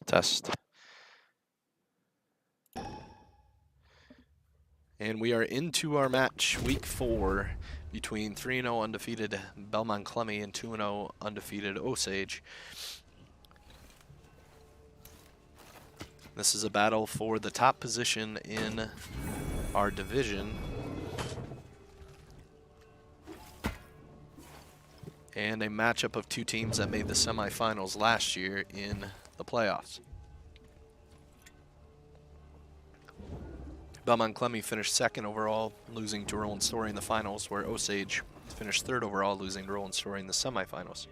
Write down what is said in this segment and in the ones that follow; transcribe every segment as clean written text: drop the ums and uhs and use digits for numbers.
Test. And we are into our match, week 4, between 3-0 undefeated Belmond-Klemme and 2-0 undefeated Osage. This is a battle for the top position in our division. And a matchup of two teams that made the semifinals last year in the playoffs. Belmond-Klemme finished 2nd overall, losing to Roland Story in the finals, where Osage finished 3rd overall, losing to Roland Story in the semifinals.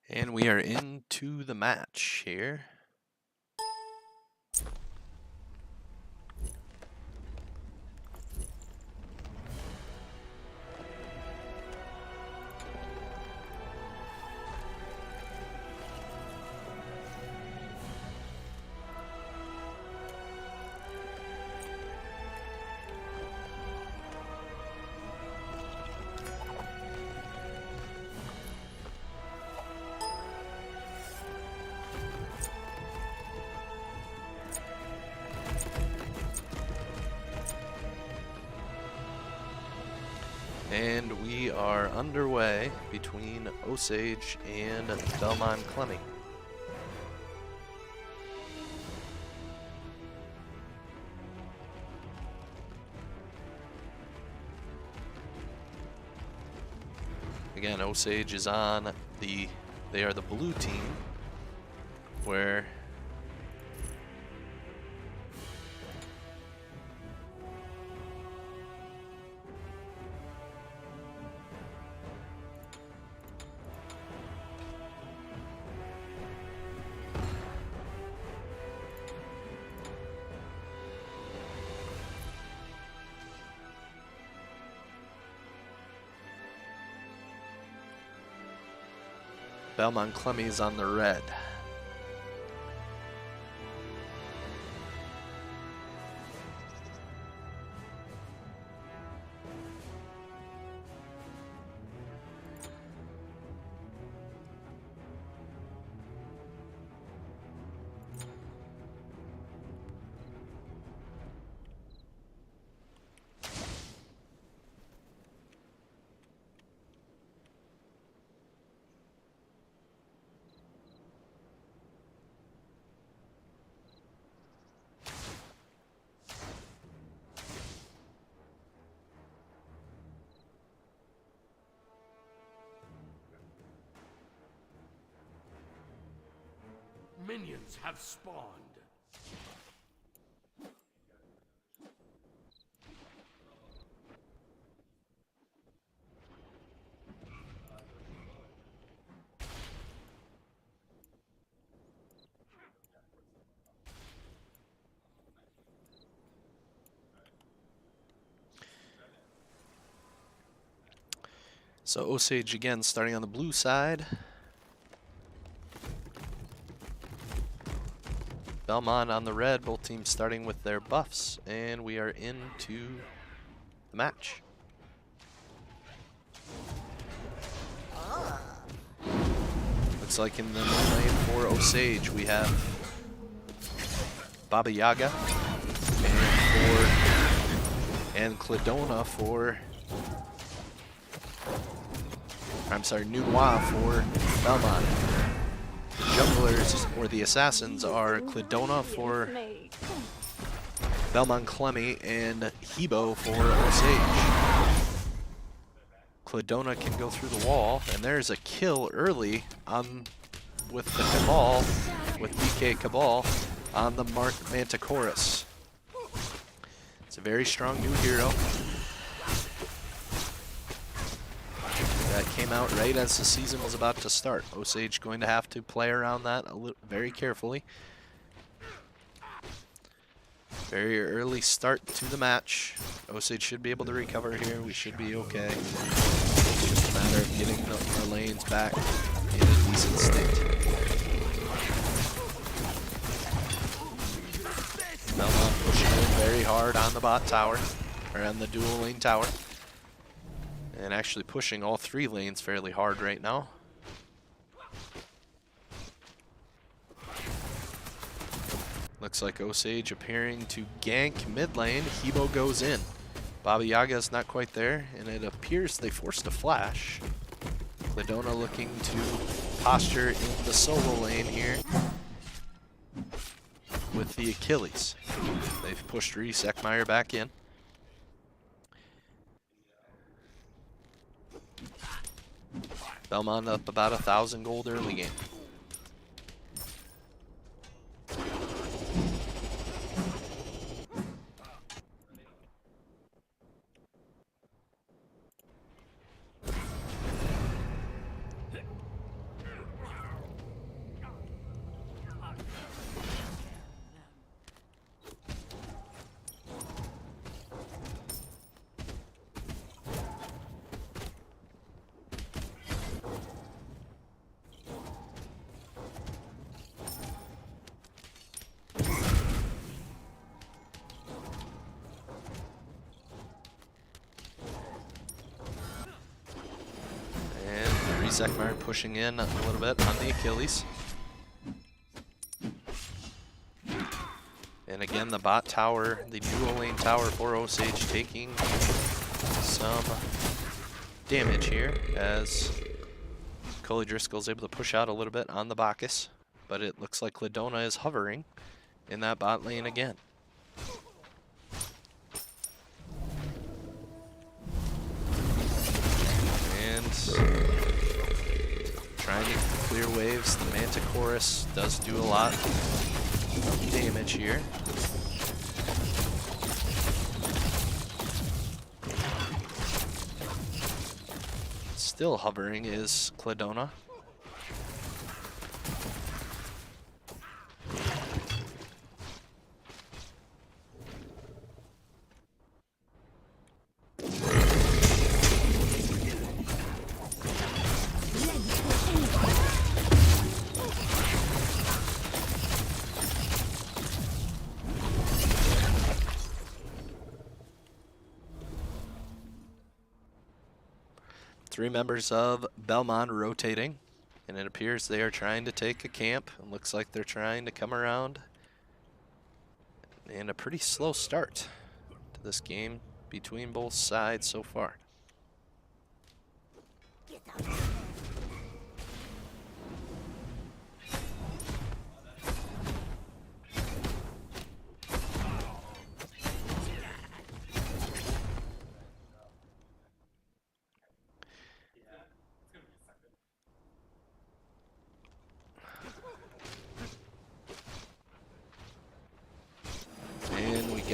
And we are into the match here. And we are underway between Osage and Belmond-Klemme. Again, Osage is on they are the blue team, where Belmond-Klemme is on the red. Minions have spawned. So Osage again starting on the blue side. Belmont on the red, both teams starting with their buffs, and we are into the match. Looks like in the lane for Osage we have Baba Yaga and Cladona for, I'm sorry, Nunoir for Belmont. The junglers, or the assassins, are Cladona for Belmond-Klemme and Hebo for Osage. Cladona can go through the wall, and there's a kill early on with the Cabal, with DK Cabal on the Mark Manticoris. It's a very strong new hero that came out right as the season was about to start. Osage going to have to play around that very carefully. Very early start to the match. Osage should be able to recover here. We should be okay. It's just a matter of getting our lanes back in a decent state. Belmont pushing in very hard on the bot tower, or on the dual lane tower. And actually pushing all three lanes fairly hard right now. Looks like Osage appearing to gank mid lane. Hebo goes in. Baba Yaga is not quite there, and it appears they forced a flash. Cladona looking to posture in the solo lane here with the Achilles. They've pushed Reese Ekmeyer back in. Belmont up about 1,000 gold early game. Zekmar pushing in a little bit on the Achilles. And again, the bot tower, the dual lane tower for Osage taking some damage here as Coley Driscoll's able to push out a little bit on the Bacchus, but it looks like Cladona is hovering in that bot lane again. And trying to clear waves. The Manticoris does do a lot of damage here. Still hovering is Cladona. Three members of Belmont rotating, and it appears they are trying to take a camp. It looks like they're trying to come around. And a pretty slow start to this game between both sides so far.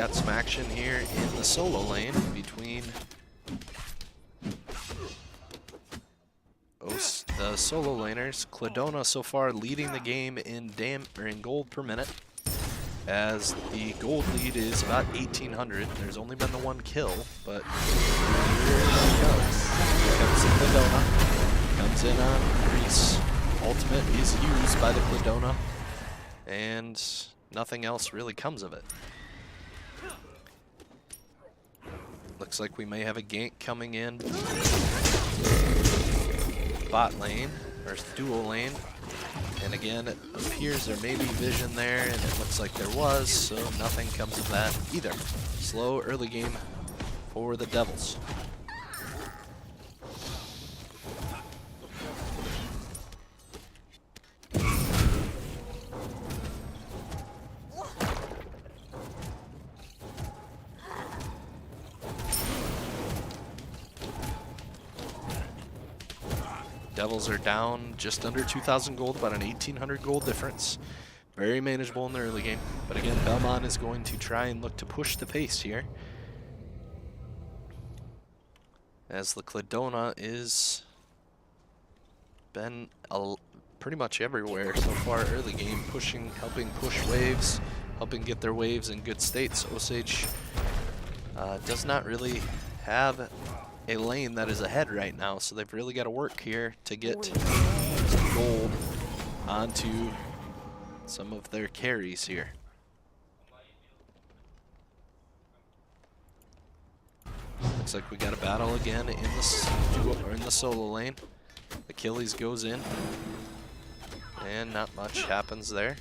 got some action here in the solo lane between the solo laners. Cledona so far leading the game in gold per minute, as the gold lead is about 1,800. There's only been the one kill, but here it goes. Here comes the Cledona. Comes in on Grease. Ultimate is used by the Cledona, and nothing else really comes of it. Looks like we may have a gank coming in bot lane, or dual lane. And again, it appears there may be vision there, and it looks like there was, so nothing comes of that either. Slow early game for the Devils. Devils are down just under 2,000 gold, about an 1,800 gold difference. Very manageable in the early game. But again, Belmond is going to try and look to push the pace here, as the Cledona is been pretty much everywhere so far early game, helping push waves, helping get their waves in good states. Osage does not really have a lane that is ahead right now, so they've really got to work here to get some gold onto some of their carries here. Looks like we got a battle again in the solo lane. Achilles goes in, and not much happens there.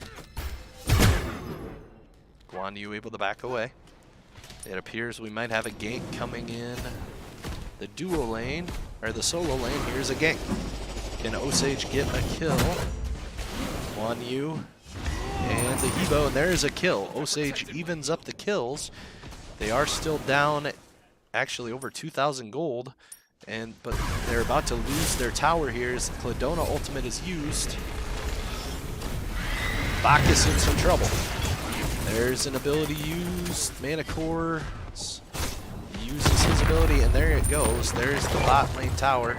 Guan Yu able to back away. It appears we might have a gank coming in the duo lane, or the solo lane. Here's a gank. Can Osage get a kill? Guan Yu and the Hebo, and there's a kill. Osage evens up the kills. They are still down, actually over 2,000 gold, but they're about to lose their tower here as the Cledona ultimate is used. Bacchus in some trouble. There's an ability used. Mana Core uses his ability, and there it goes. There's the bot lane tower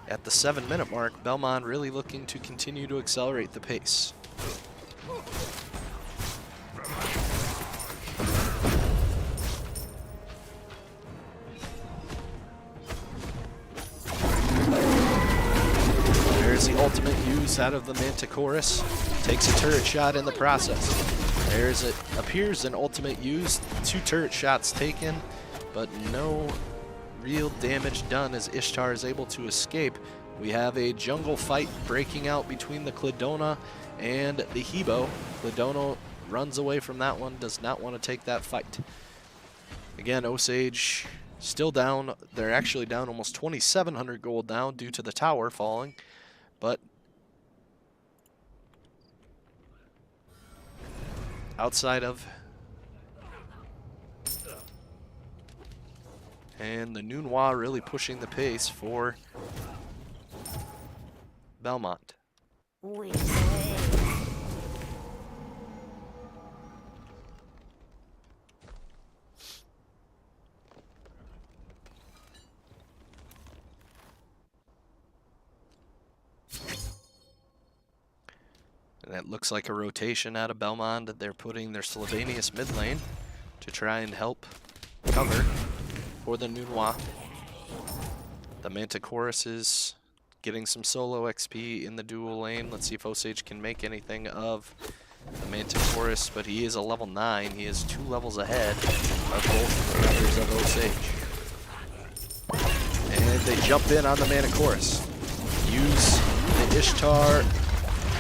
at the 7-minute mark. Belmond really looking to continue to accelerate the pace. There's the ultimate use out of the Manticoris. Takes a turret shot in the process. There's it appears an ultimate used, 2 turret shots taken, but no real damage done as Ishtar is able to escape. We have a jungle fight breaking out between the Cledona and the Hebo. Cledona runs away from that one, does not want to take that fight. Again, Osage still down. They're actually down almost 2,700 gold now due to the tower falling, but outside of, and the Nunois really pushing the pace for Belmont. And that looks like a rotation out of Belmond. They're putting their Slovenius mid lane to try and help cover for the Nunois. The Manticoris is getting some solo XP in the dual lane. Let's see if Osage can make anything of the Manticoris, but he is a level 9. He is 2 levels ahead of both members of Osage. And they jump in on the Manticoris. Use the Ishtar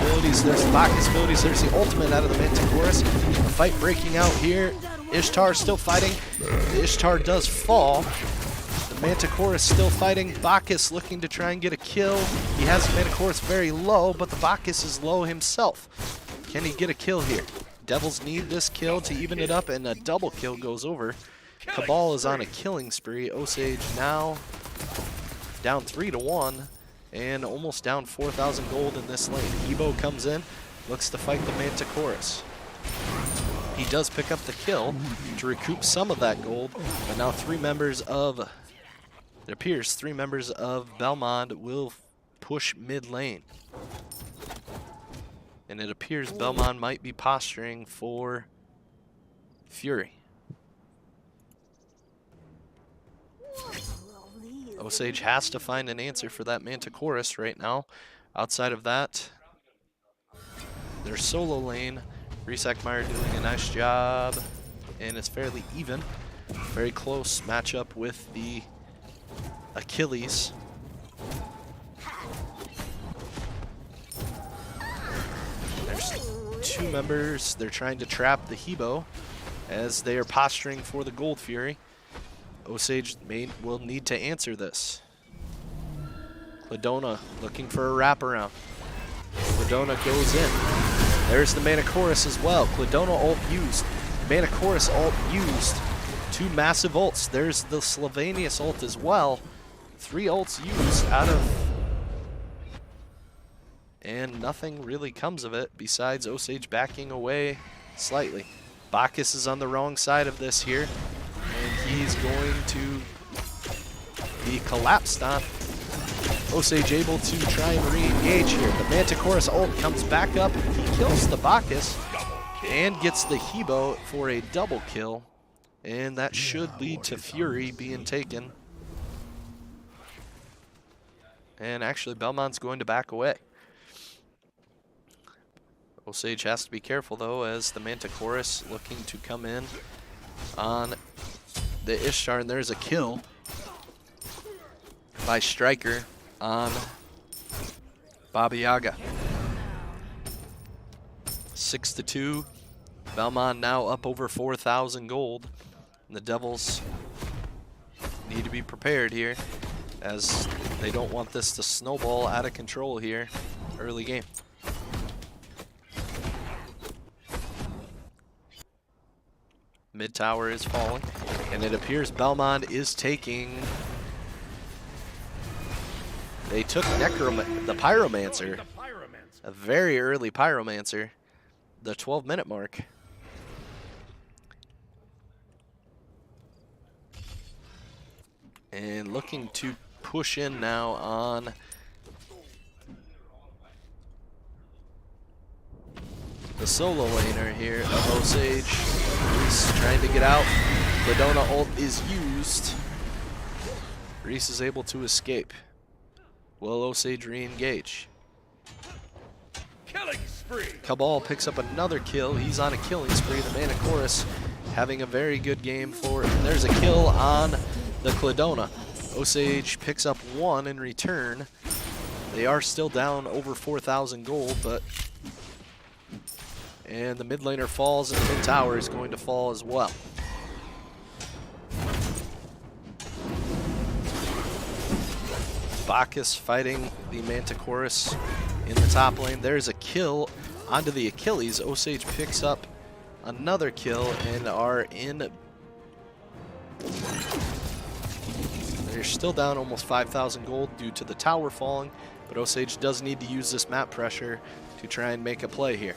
abilities. There's the Bacchus abilities. There's the ultimate out of the Manticoris. A fight breaking out here. Ishtar still fighting. The Ishtar does fall. The Manticoris still fighting. Bacchus looking to try and get a kill. He has the Manticoris very low, but the Bacchus is low himself. Can he get a kill here? Devils need this kill to even it up, and a double kill goes over. Cabal is on a killing spree. Osage now down 3-1. And almost down 4,000 gold in this lane. Hebo comes in, looks to fight the Manticoris. He does pick up the kill to recoup some of that gold, but now it appears 3 members of Belmond will push mid lane. And it appears Belmond might be posturing for Fury. Osage has to find an answer for that Manticoris right now. Outside of that, their solo lane, Resekmeyer doing a nice job, and it's fairly even. Very close matchup with the Achilles. There's 2 members. They're trying to trap the Hebo as they are posturing for the Gold Fury. Osage will need to answer this. Cladona looking for a wraparound. Cladona goes in. There's the Manticoris as well. Cladona ult used. Manticoris ult used. 2 massive ults. There's the Slovenius ult as well. 3 ults used out of... And nothing really comes of it besides Osage backing away slightly. Bacchus is on the wrong side of this here. And he's going to be collapsed on. Osage able to try and re-engage here. The Manticoris ult comes back up. He kills the Bacchus and gets the Hebo for a double kill. And that should lead to Fury being taken. And actually, Belmond's going to back away. Osage has to be careful, though, as the Manticoris looking to come in on the Ishtar. And there's a kill by Striker on Baba Yaga. 6-2. Belmond now up over 4,000 gold. And the Devils need to be prepared here, as they don't want this to snowball out of control here early game. Mid tower is falling, and it appears Belmond is taking... They took the Pyromancer, a very early Pyromancer, the 12-minute mark. And looking to push in now on the solo laner here of Osage. Reese trying to get out. Cladona ult is used. Reese is able to escape. Will Osage re-engage? Killing spree. Cabal picks up another kill. He's on a killing spree. The Manticoris having a very good game for it. And there's a kill on the Cladona. Osage picks up 1 in return. They are still down over 4,000 gold, but... And the mid laner falls, and the mid tower is going to fall as well. Bacchus fighting the Manticoris in the top lane. There's a kill onto the Achilles. Osage picks up another kill and are in... They're still down almost 5,000 gold due to the tower falling, but Osage does need to use this map pressure to try and make a play here.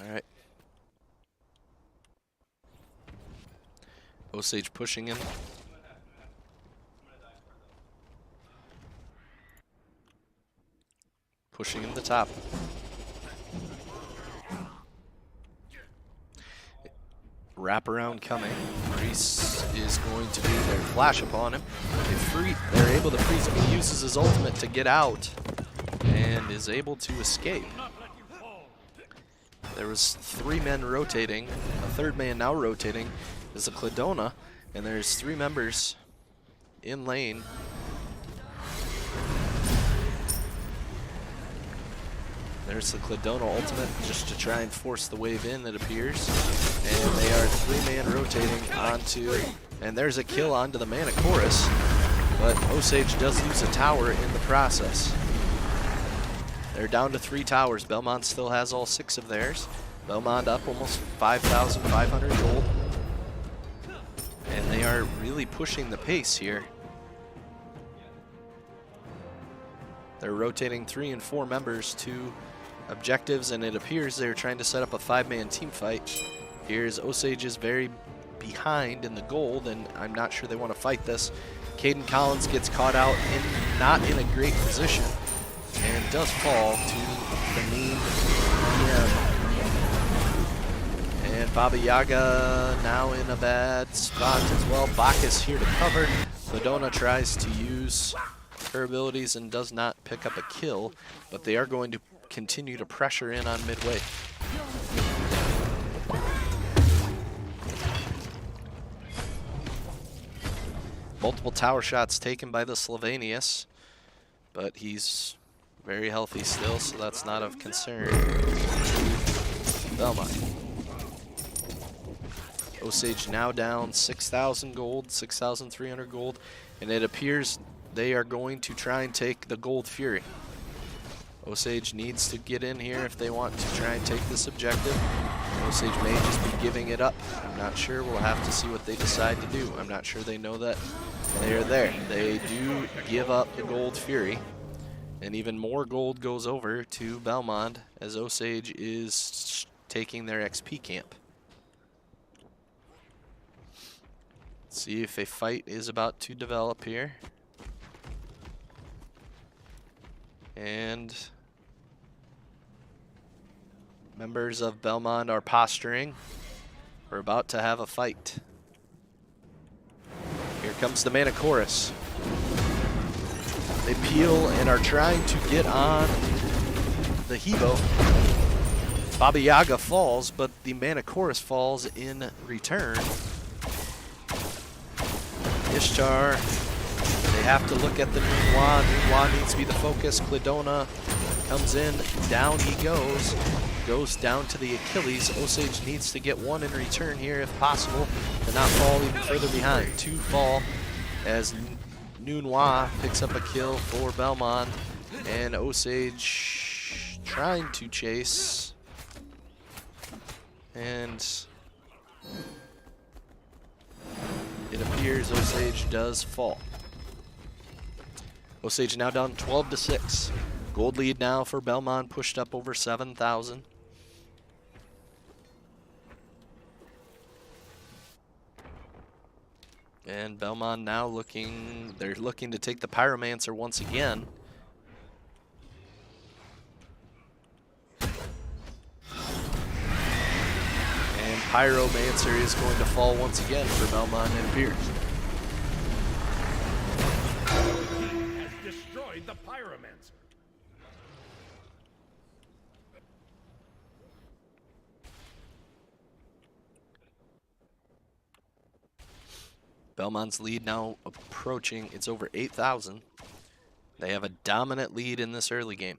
Alright. Osage pushing in. Pushing in the top. Wraparound coming. Reese is going to do their flash upon him. They're able to freeze him. He uses his ultimate to get out and is able to escape. There was 3 men rotating. A 3rd man now rotating is a Cladona, and there's 3 members in lane. There's the Cladona ultimate just to try and force the wave in, it appears. And they are 3-man rotating onto, and there's a kill onto the Mana Chorus. But Osage does lose a tower in the process. They're down to 3 towers. Belmont still has all 6 of theirs. Belmont up almost 5,500 gold. And they are really pushing the pace here. They're rotating 3 and 4 members to objectives, and it appears they're trying to set up a 5-man team fight. Here's Osage is very behind in the gold, and I'm not sure they want to fight this. Caden Collins gets caught out not in a great position and does fall to the mean PM. And Baba Yaga now in a bad spot as well. Bacchus here to cover. Cladona tries to use her abilities and does not pick up a kill, but they are going to continue to pressure in on midway. Multiple tower shots taken by the Slovenius, but he's very healthy still, so that's not of concern. Belmont. Osage now down 6,000 gold, 6,300 gold, and it appears they are going to try and take the Gold Fury. Osage needs to get in here if they want to try and take this objective. Osage may just be giving it up. I'm not sure. We'll have to see what they decide to do. I'm not sure they know that they're there. They do give up the Gold Fury, and even more gold goes over to Belmond as Osage is taking their XP camp. Let's see if a fight is about to develop here. And members of Belmond are posturing. We're about to have a fight. Here comes the Mana Chorus. They peel and are trying to get on the Hebo. Baba Yaga falls, but the Mana Chorus falls in return. Ishtar, they have to look at the Nunwa. Nunwa needs to be the focus. Cladona comes in, down he goes down to the Achilles. Osage needs to get one in return here if possible to not fall even further behind. 2 fall as Nunwa picks up a kill for Belmond, and Osage trying to chase, and it appears Osage does fall. Osage now down 12-6. Gold lead now for Belmond, pushed up over 7,000. And Belmond now they're looking to take the Pyromancer once again. And Pyromancer is going to fall once again for Belmond, it appears. Has destroyed the Pyromancer. Belmond's lead now approaching, it's over 8,000. They have a dominant lead in this early game.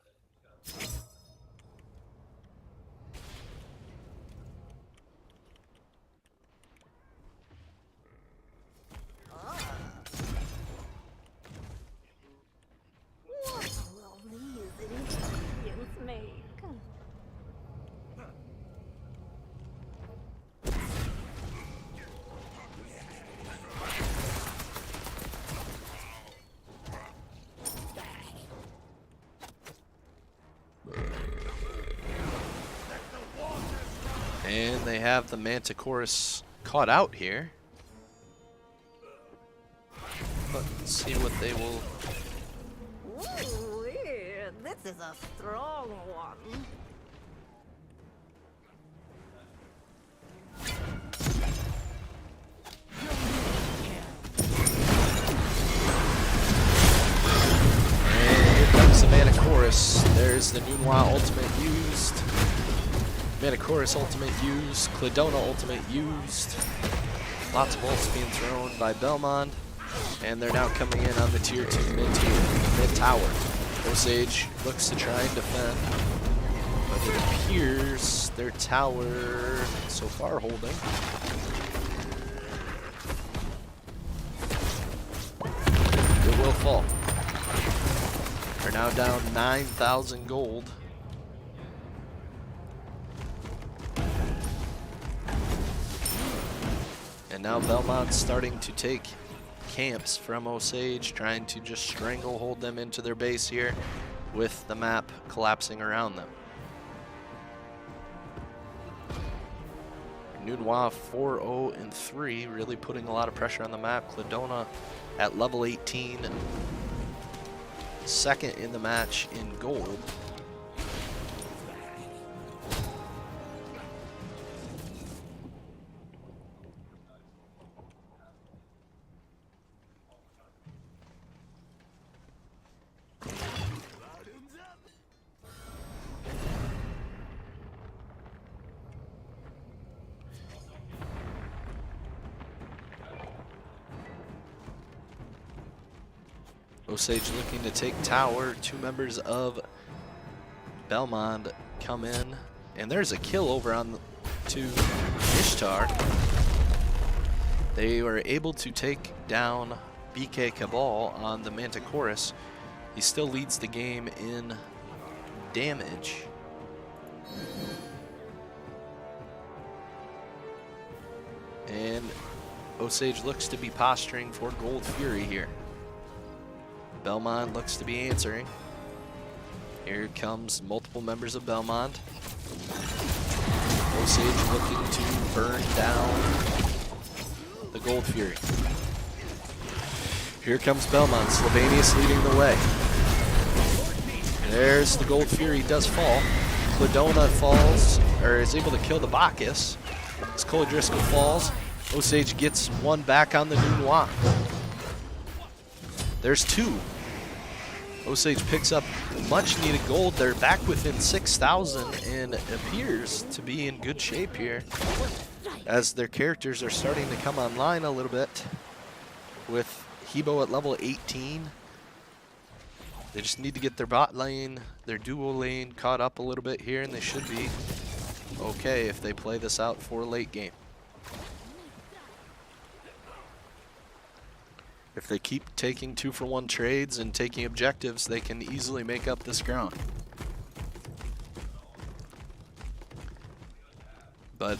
And they have the Manta Chorus caught out here. But let's see what they will. Ooh, yeah, this is a strong one. And here comes the Mana Chorus. There's the Nunwa ultimate used. Mana Chorus ultimate used, Cladona ultimate used. Lots of ults being thrown by Belmond. And they're now coming in on the tier 2 mid tower. Osage looks to try and defend. But it appears their tower so far holding. It will fall. They're now down 9,000 gold. And now Belmont's starting to take camps from Osage, trying to just stranglehold them into their base here with the map collapsing around them. Nunwa 4-0-3, really putting a lot of pressure on the map. Cladona at level 18, second in the match in gold. Osage looking to take tower. Two members of Belmond come in, and there's a kill over on to Ishtar. They were able to take down BK Cabal on the Manticoris. He still leads the game in damage. And Osage looks to be posturing for Gold Fury here. Belmond looks to be answering. Here comes multiple members of Belmond. Osage looking to burn down the Gold Fury. Here comes Belmond, Slovenius leading the way. There's the Gold Fury, does fall. Cladona falls, or is able to kill the Bacchus. As Coladrisco falls, Osage gets one back on the Nunwa. There's two. Osage picks up much needed gold. They're back within 6,000 and appears to be in good shape here as their characters are starting to come online a little bit with Hebo at level 18. They just need to get their bot lane, their duo lane caught up a little bit here, and they should be okay if they play this out for late game. If they keep taking 2-for-1 trades and taking objectives, they can easily make up this ground. But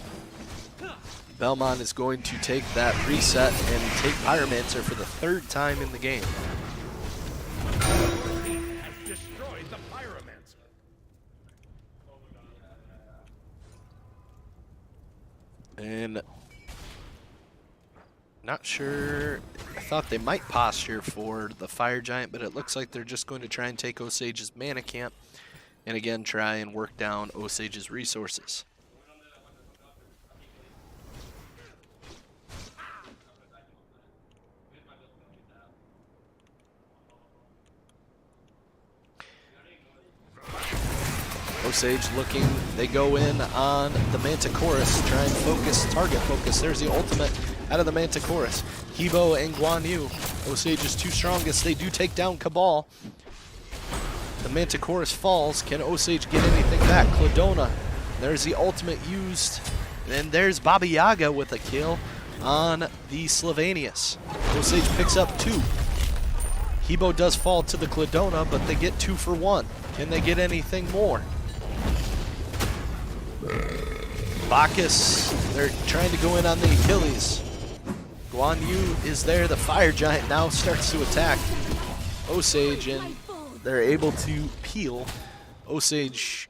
Belmond is going to take that reset and take Pyromancer for the third time in the game. Has destroyed the Pyromancer. And not sure, I thought they might posture for the Fire Giant, but it looks like they're just going to try and take Osage's mana camp and again try and work down Osage's resources. Osage looking, they go in on the Manticoris, try and focus, target focus. There's the ultimate out of the Manticoris. Hebo and Guan Yu, Osage's two strongest. They do take down Cabal. The Manticoris falls. Can Osage get anything back? Cladona, there's the ultimate used. And there's Baba Yaga with a kill on the Slovenius. Osage picks up two. Hebo does fall to the Cladona, but they get 2-for-1. Can they get anything more? Bacchus, they're trying to go in on the Achilles. Guan Yu is there, the Fire Giant now starts to attack Osage, and they're able to peel. Osage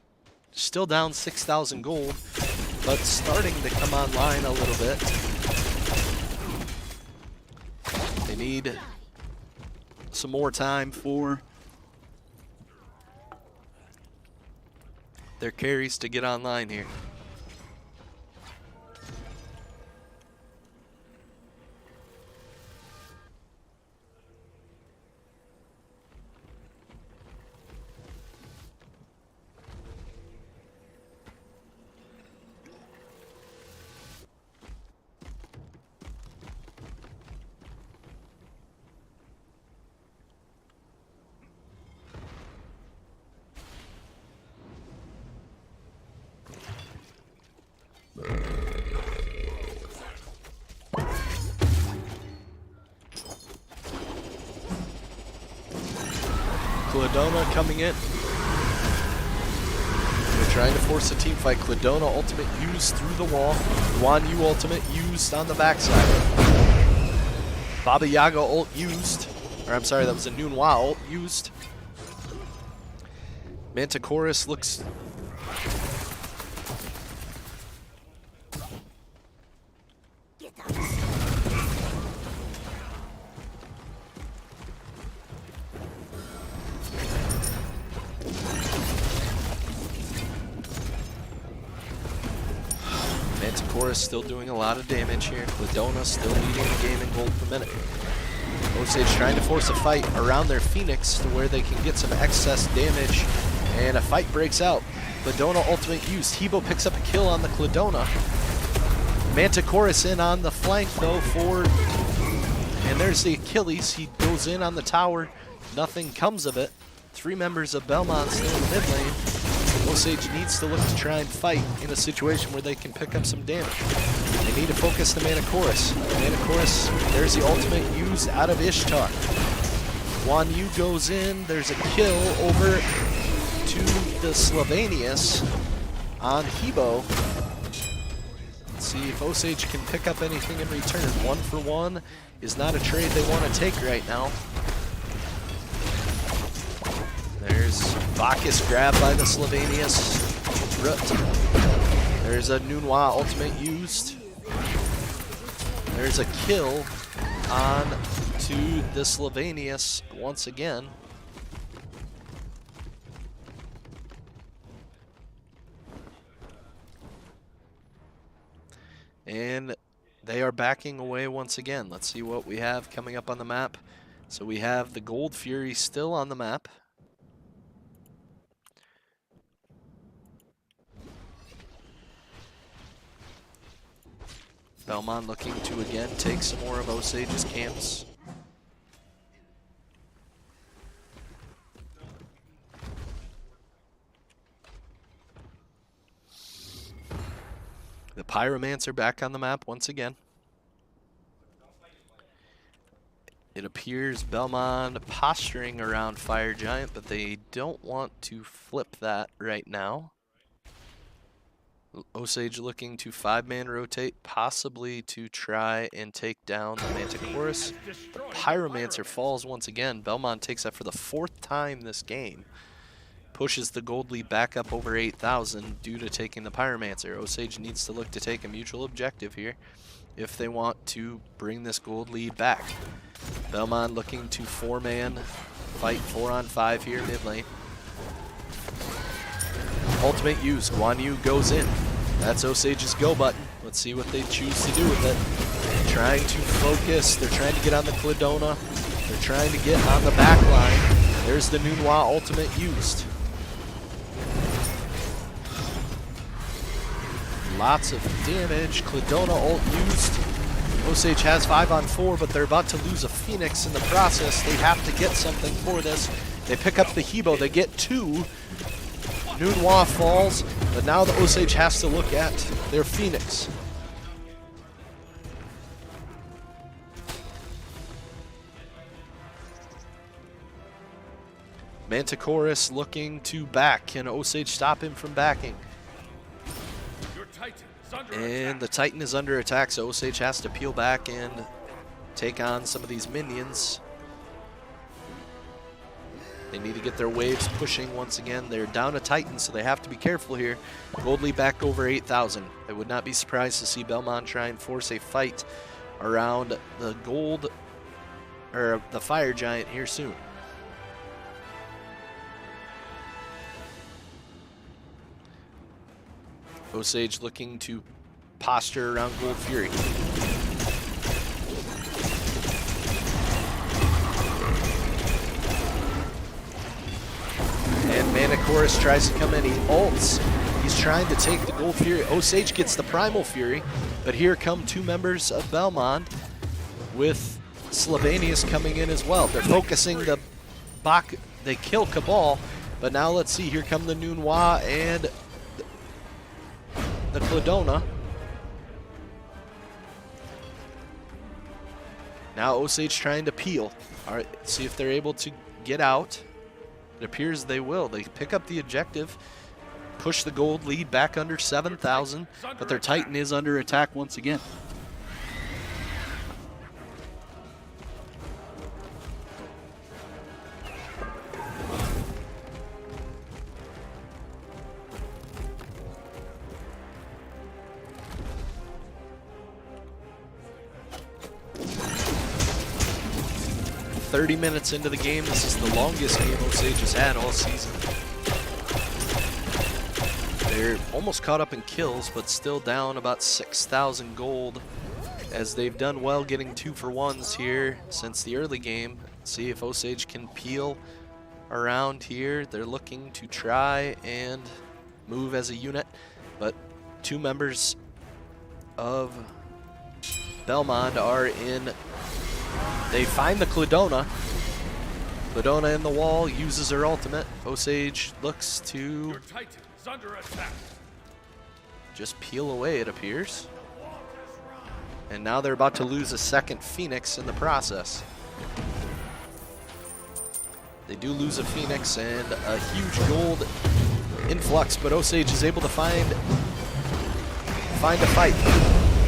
still down 6,000 gold, but starting to come online a little bit. They need some more time for their carries to get online here. Cladona coming in. They're trying to force a team fight. Cladona ultimate used through the wall. Guan Yu ultimate used on the backside. Baba Yaga ult used. Or I'm sorry, that was a Noonwa ult used. Manticoris looks... Manticoris still doing a lot of damage here. Cladona still leading the game in gold per minute. Osage trying to force a fight around their Phoenix to where they can get some excess damage. And a fight breaks out. Cladona ultimate used. Hebo picks up a kill on the Cladona. Manticoris in on the flank though for... And there's the Achilles. He goes in on the tower. Nothing comes of it. 3 members of Belmont still in the mid lane. Osage needs to look to try and fight in a situation where they can pick up some damage. They need to focus the Manticoris. Manticoris, there's the ultimate used out of Ishtar. Guan Yu goes in. There's a kill over to the Slovenius on Hebo. Let's see if Osage can pick up anything in return. 1 for 1 is not a trade they want to take right now. There's Bacchus grabbed by the Slovenius. There's a Noonwa ultimate used. There's a kill on to the Slovenius once again. And they are backing away once again. Let's see what we have coming up on the map. So we have the Gold Fury still on the map. Belmont looking to again take some more of Osage's camps. The Pyromancer back on the map once again. It appears Belmont posturing around Fire Giant, but they don't want to flip that right now. Osage looking to 5-man rotate, possibly to try and take down the Manticoris. The Pyromancer falls once again. Belmont takes that for the 4th time this game. Pushes the gold lead back up over 8,000 due to taking the Pyromancer. Osage needs to look to take a mutual objective here if they want to bring this gold lead back. Belmont looking to 4-man fight 4-on-5 here mid lane. Ultimate use. Guan Yu goes in. That's Osage's go button. Let's see what they choose to do with it. Trying to focus. They're trying to get on the Cladona. They're trying to get on the back line. There's the Noonwa ultimate used. Lots of damage. Cladona ult used. Osage has 5-on-4, but they're about to lose a Phoenix in the process. They have to get something for this. They pick up the Hebo. They get 2. Noonwa falls, but now the Osage has to look at their Phoenix. Manticoris looking to back. Can Osage stop him from backing? And the Titan is under attack, so Osage has to peel back and take on some of these minions. They need to get their waves pushing once again. They're down a Titan, so they have to be careful here. Gold lead back over 8,000. I would not be surprised to see Belmont try and force a fight around the gold, or the Fire Giant here soon. Osage looking to posture around Gold Fury. And Manticoris tries to come in. He ults. He's trying to take the Gold Fury. Osage gets the Primal Fury, but here come 2 members of Belmont with Slovenius coming in as well. They're focusing the Bak. They kill Cabal, but now let's see. Here come the Noonwa and the Cladona. Now Osage trying to peel. All right, see if they're able to get out. It appears they will. They pick up the objective, push the gold lead back under 7,000, but their Titan is under attack once again. .30 minutes into the game. This is the longest game Osage has had all season. They're almost caught up in kills, but still down about 6,000 gold, as they've done well getting 2-for-1s here since the early game. See if Osage can peel around here. They're looking to try and move as a unit, but two members of Belmond are in. They find the Cladona. Cladona in the wall, uses her ultimate. Osage looks to Your Titan is under attack. just peel away, it appears. And now they're about to lose a second Phoenix in the process. They do lose a Phoenix and a huge gold influx, but Osage is able to find a fight.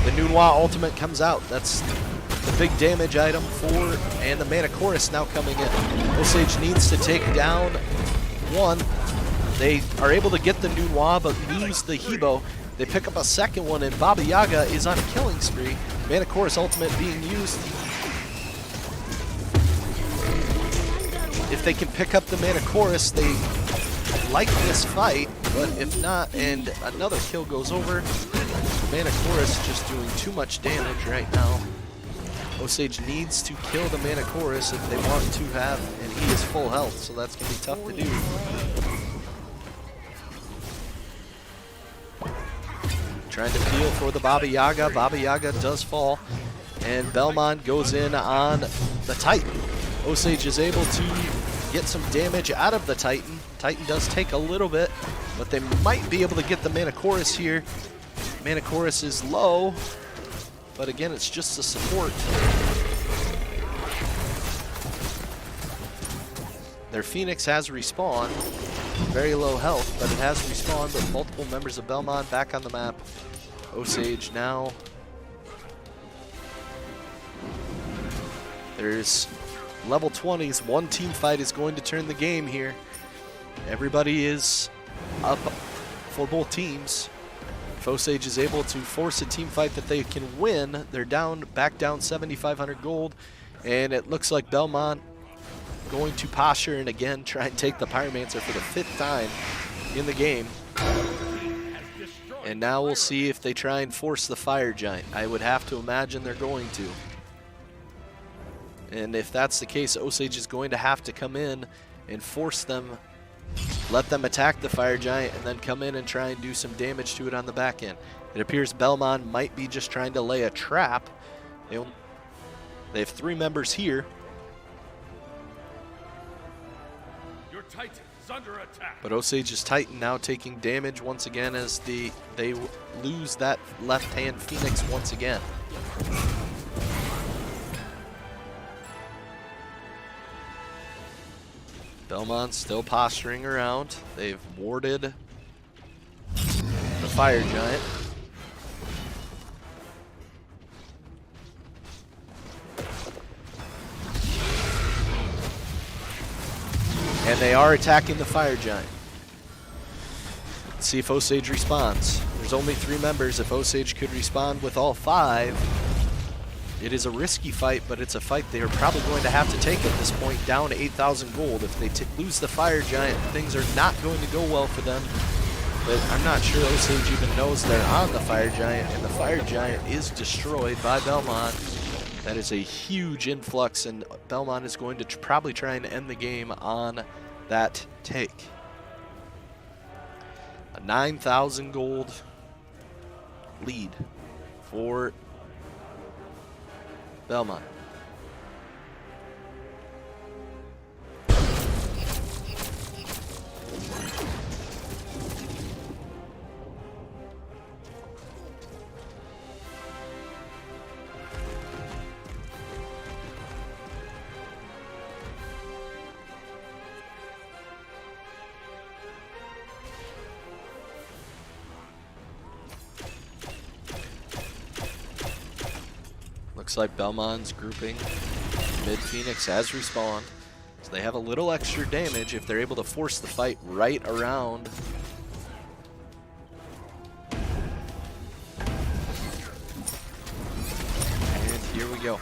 The Nunoir ultimate comes out. That's the big damage item for, and the Mana Chorus now coming in. Osage needs to take down one. They are able to get the Nunoir, but lose the Hebo. They pick up a second one, and Baba Yaga is on a killing spree. Mana Chorus ultimate being used. If they can pick up the Mana Chorus, they like this fight, but if not, and another kill goes over, Mana Chorus just doing too much damage right now. Osage needs to kill the Mana Chorus if they want to have, and he is full health, so that's going to be tough to do. Trying to peel for the Baba Yaga. Baba Yaga does fall, and Belmond goes in on the Titan. Osage is able to get some damage out of the Titan. Titan does take a little bit, but they might be able to get the Mana Chorus here. Mana Chorus is low, but again, it's just a support. Their Phoenix has respawned. Very low health, but it has respawned with multiple members of Belmond back on the map. Osage now. There's level 20s. One team fight is going to turn the game here. Everybody is up for both teams. If Osage is able to force a team fight that they can win, they're back down 7,500 gold, and it looks like Belmond going to posture and again try and take the Pyromancer for the 5th time in the game. And now we'll see if they try and force the Fire Giant. I would have to imagine they're going to. And if that's the case, Osage is going to have to come in and force them, let them attack the Fire Giant, and then come in and try and do some damage to it on the back end. It appears Belmond might be just trying to lay a trap. They have 3 members here. Your Titan is under attack. But Osage's Titan now taking damage once again as they lose that left-hand Phoenix once again. Belmond still posturing around. They've warded the Fire Giant. And they are attacking the Fire Giant. Let's see if Osage responds. There's only 3 members. If Osage could respond with all 5, it is a risky fight, but it's a fight they are probably going to have to take at this point, down to 8,000 gold. If they lose the Fire Giant, things are not going to go well for them. But I'm not sure Osage even knows they're on the Fire Giant, and the Fire Giant is destroyed by Belmond. That is a huge influx, and Belmond is going to probably try and end the game on that take. A 9,000 gold lead for Belmond. Looks like Belmond's grouping mid Phoenix has respawned. So they have a little extra damage if they're able to force the fight right around. And here we go.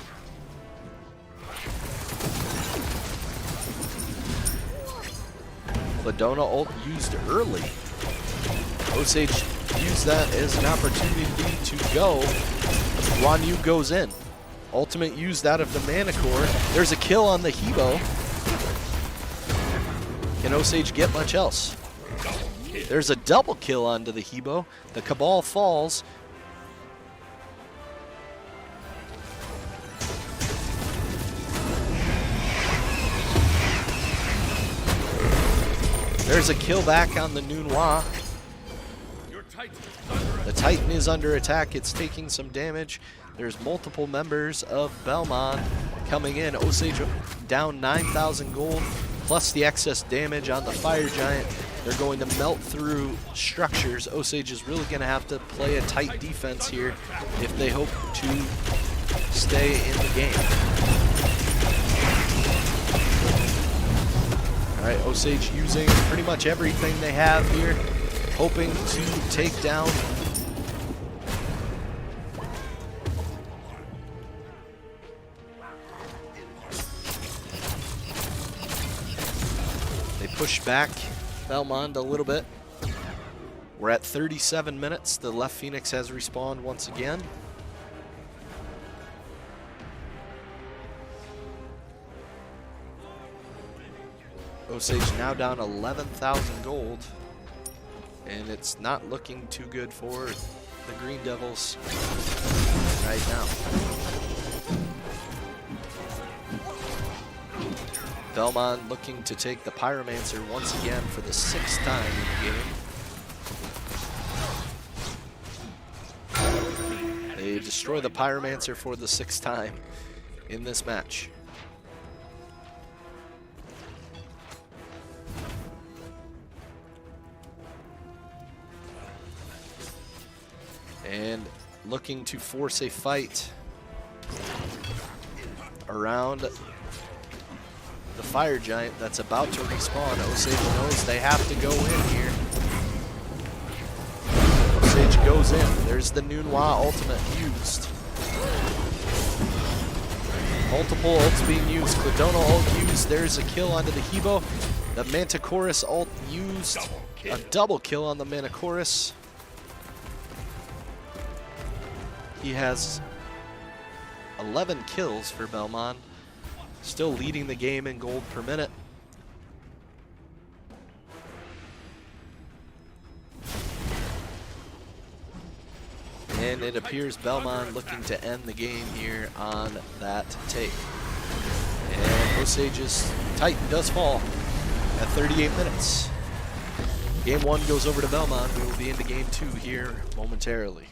Cladona ult used early. Osage used that as an opportunity to go. Guan Yu goes in. Ultimate used out of the Mana Core. There's a kill on the Hebo. Can Osage get much else? There's a double kill onto the Hebo. The Cabal falls. There's a kill back on the Nunhua. The Titan is under attack. It's taking some damage. There's multiple members of Belmond coming in. Osage down 9,000 gold, plus the excess damage on the Fire Giant. They're going to melt through structures. Osage is really going to have to play a tight defense here if they hope to stay in the game. All right, Osage using pretty much everything they have here, hoping to take down push back Belmond a little bit. We're at 37 minutes. The left Phoenix has respawned once again. Osage now down 11,000 gold. And it's not looking too good for the Green Devils right now. Belmond looking to take the Pyromancer once again for the 6th time in the game. They destroy the Pyromancer for the 6th time in this match. And looking to force a fight around the Fire Giant that's about to respawn. Osage knows they have to go in here. Osage goes in. There's the Nunhua ultimate used. Multiple ults being used. Cladona ult used. There's a kill onto the Hebo. The Manticoris ult used. A double kill on the Manticoris. He has 11 kills for Belmond. Still leading the game in gold per minute. And it appears Belmond looking to end the game here on that take. And Osage's Titan does fall at 38 minutes. Game 1 goes over to Belmond. We will be into game 2 here momentarily.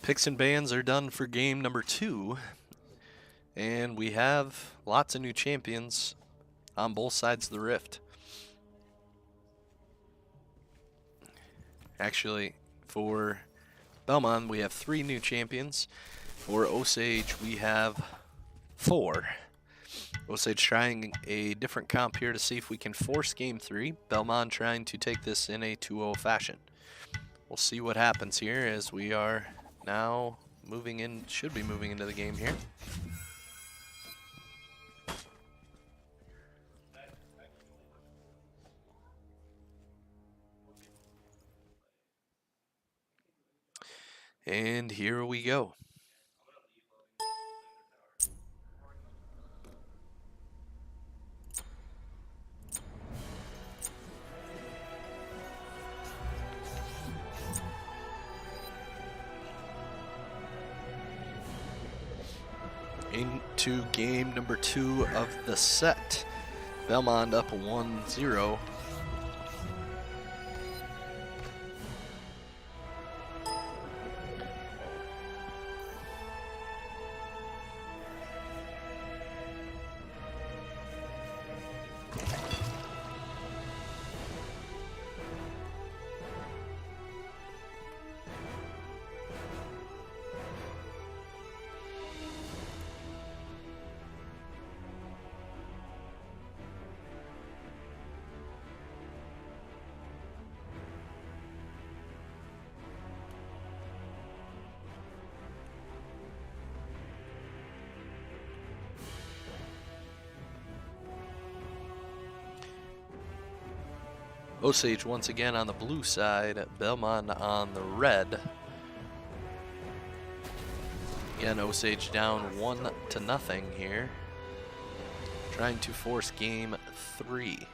Picks and bans are done for game number 2. And we have lots of new champions on both sides of the rift. Actually, for Belmond, we have 3 new champions. For Osage, we have 4. Osage trying a different comp here to see if we can force game 3. Belmond trying to take this in a 2-0 fashion. We'll see what happens here as we are now moving in, should be moving into the game here. And here we go. Into game number 2 of the set. Belmond up 1-0. Osage once again on the blue side, Belmond on the red. Again, Osage down 1-0 here. Trying to force game 3.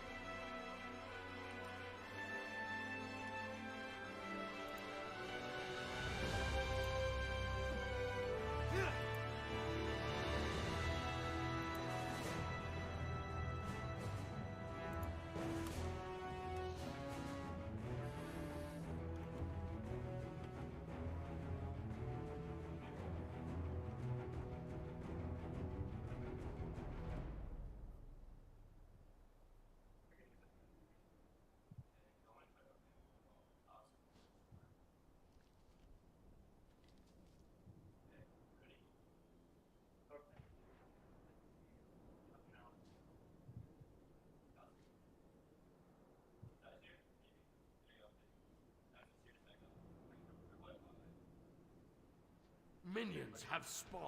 Minions have spawned.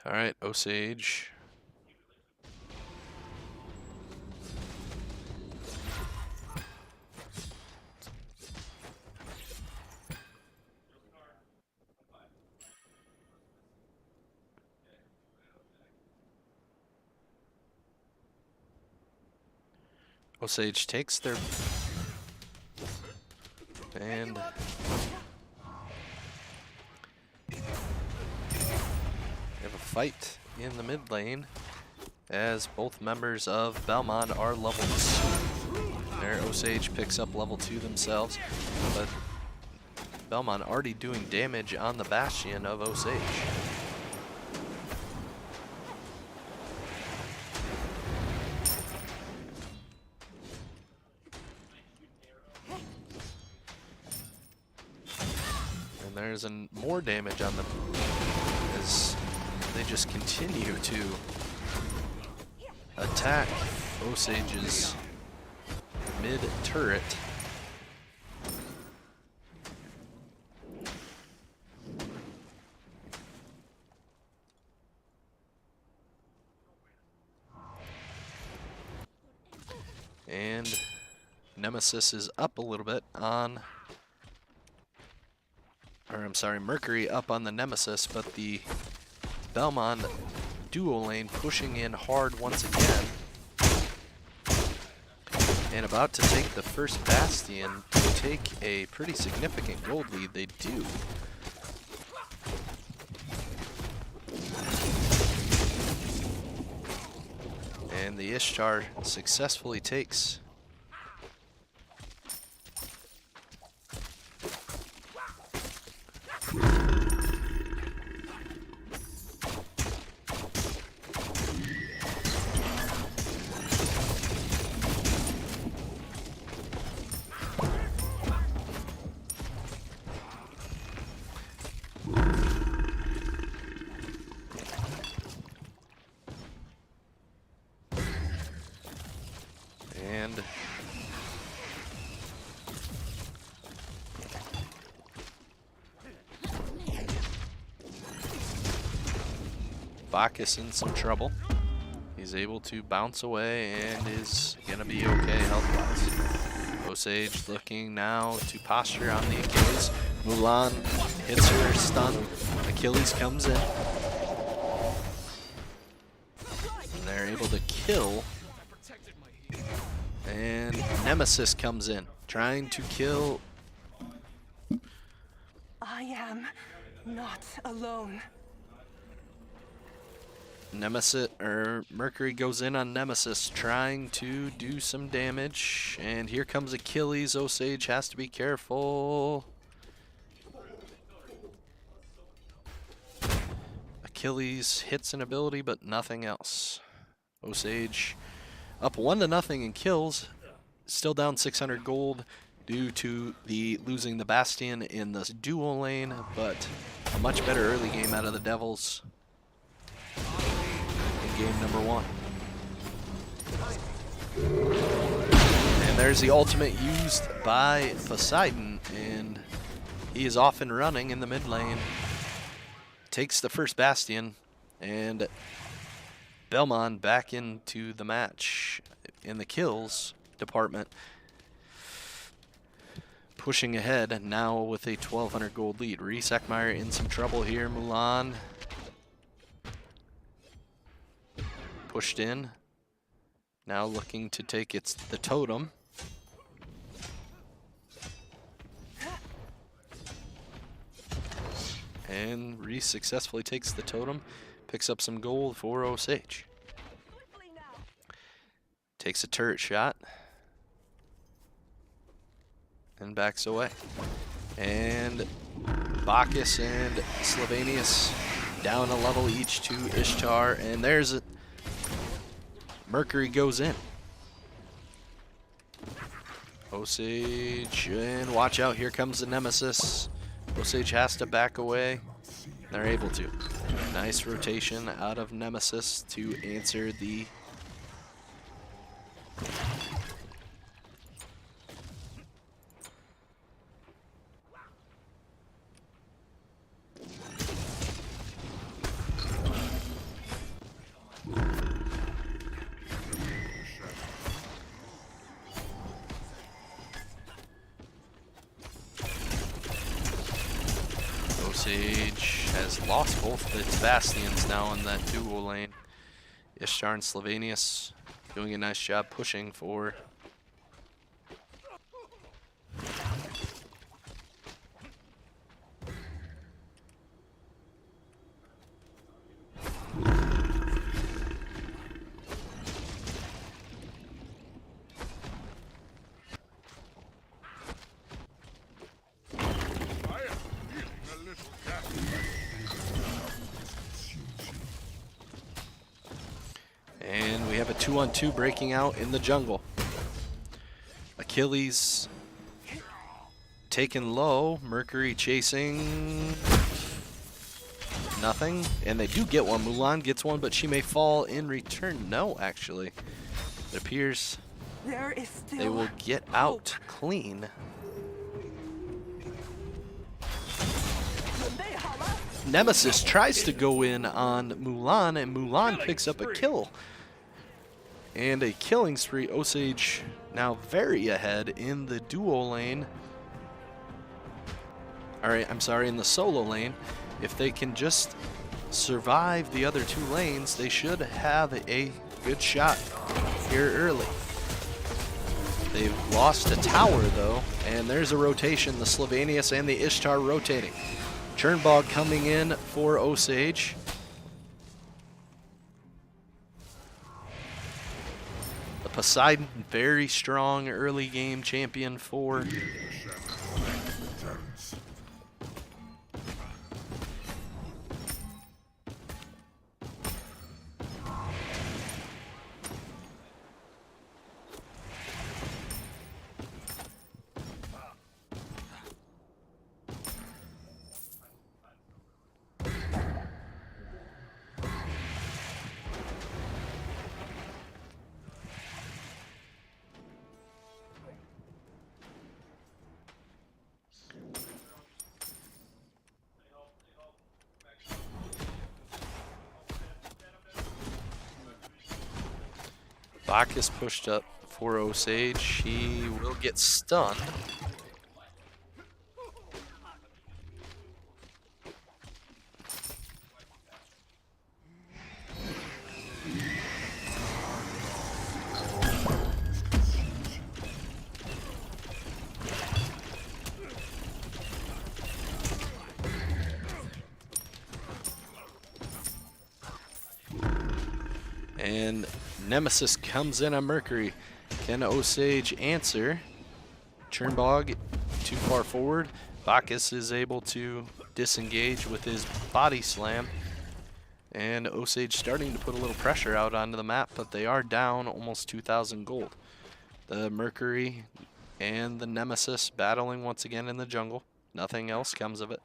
All right, Osage. Osage takes their and they have a fight in the mid lane as both members of Belmond are level 2. There, Osage picks up level 2 themselves, but Belmond already doing damage on the Bastion of Osage. There's more damage on them as they just continue to attack Osage's mid turret. And Nemesis is up a little bit on, or I'm sorry, Mercury up on the Nemesis, but the Belmond duo lane pushing in hard once again. And about to take the first Bastion to take a pretty significant gold lead. They do. And the Ishtar successfully takes. And Bacchus in some trouble. He's able to bounce away and is going to be okay health-wise. Osage looking now to posture on the Achilles. Mulan hits her stun. Achilles comes in. And they're able to kill. And Nemesis comes in, trying to kill. I am not alone. Nemesis, or Mercury goes in on Nemesis, trying to do some damage. And here comes Achilles. Osage has to be careful. Achilles hits an ability, but nothing else. Osage up 1-0 in kills, still down 600 gold due to the losing the Bastion in the duo lane, but a much better early game out of the Devils in game number 1. And there's the ultimate used by Poseidon, and he is off and running in the mid lane. Takes the first Bastion, and Belmond back into the match in the kills department, pushing ahead now with a 1,200 gold lead. Reese Eckmeyer in some trouble here. Mulan pushed in, now looking to take the totem. And Reese successfully takes the totem. Picks up some gold for Osage. Takes a turret shot. And backs away. And Bacchus and Slovenius down a level each to Ishtar. And there's a Mercury goes in. Osage, and watch out, here comes the Nemesis. Osage has to back away. They're able to. Nice rotation out of Nemesis to answer the Osage has lost both of its Bastions now in that duo lane. Ishtar and Slovenius doing a nice job pushing for and we have a 2-on-2 breaking out in the jungle. Achilles taken low, Mercury chasing nothing, and they do get one. Mulan gets one, but she may fall in return. No, actually. It appears There is still they will get out clean. Nemesis tries to go in on Mulan, and Mulan picks up a kill. And a killing spree. Osage now very ahead in the duo lane. Alright, I'm sorry, in the solo lane. If they can just survive the other two lanes, they should have a good shot here early. They've lost a tower though, and there's a rotation. The Slovenius and the Ishtar rotating. Chernbog coming in for Osage. Poseidon, very strong early game champion for Bacchus pushed up for Osage. He will get stunned. And Nemesis comes in on Mercury. Can Osage answer? Chernbog too far forward. Bacchus is able to disengage with his body slam. And Osage starting to put a little pressure out onto the map, but they are down almost 2,000 gold. The Mercury and the Nemesis battling once again in the jungle. Nothing else comes of it.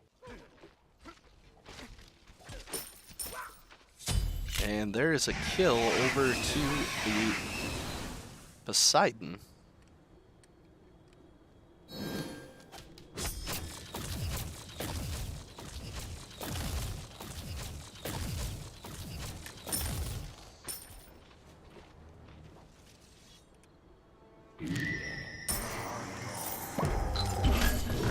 And there is a kill over to the Poseidon.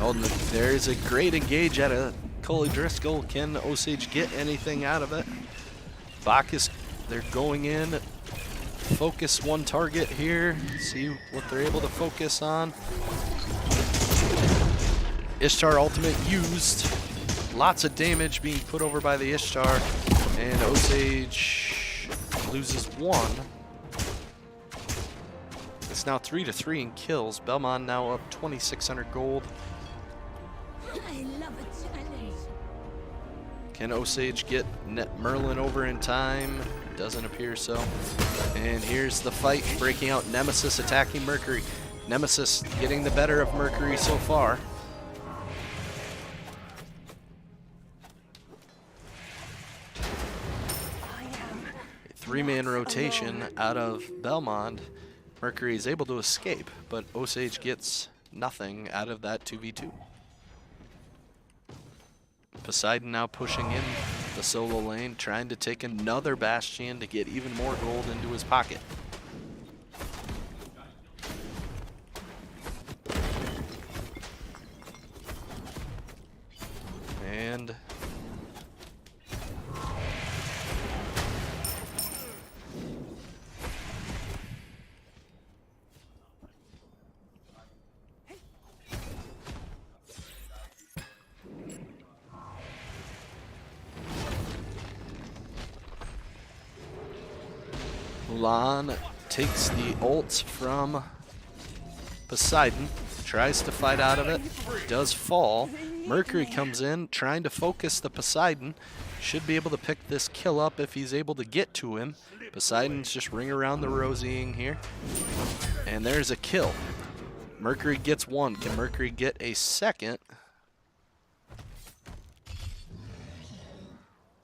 Oh, there's a great engage at a Cully Driscoll. Can Osage get anything out of it? Bacchus, they're going in. Focus one target here. See what they're able to focus on. Ishtar ultimate used. Lots of damage being put over by the Ishtar. And Osage loses one. It's now 3-3 in kills. Belmond now up 2,600 gold. I love a challenge. Can Osage get Merlin over in time? Doesn't appear so. And here's the fight breaking out. Nemesis attacking Mercury. Nemesis getting the better of Mercury so far. A three-man rotation out of Belmond. Mercury is able to escape, but Osage gets nothing out of that 2v2. Poseidon now pushing in the solo lane, trying to take another Bastion to get even more gold into his pocket. And Mulan takes the ult from Poseidon, tries to fight out of it, does fall. Mercury comes in, trying to focus the Poseidon. Should be able to pick this kill up if he's able to get to him. Poseidon's just ring around the rosying here. And there's a kill. Mercury gets one. Can Mercury get a second?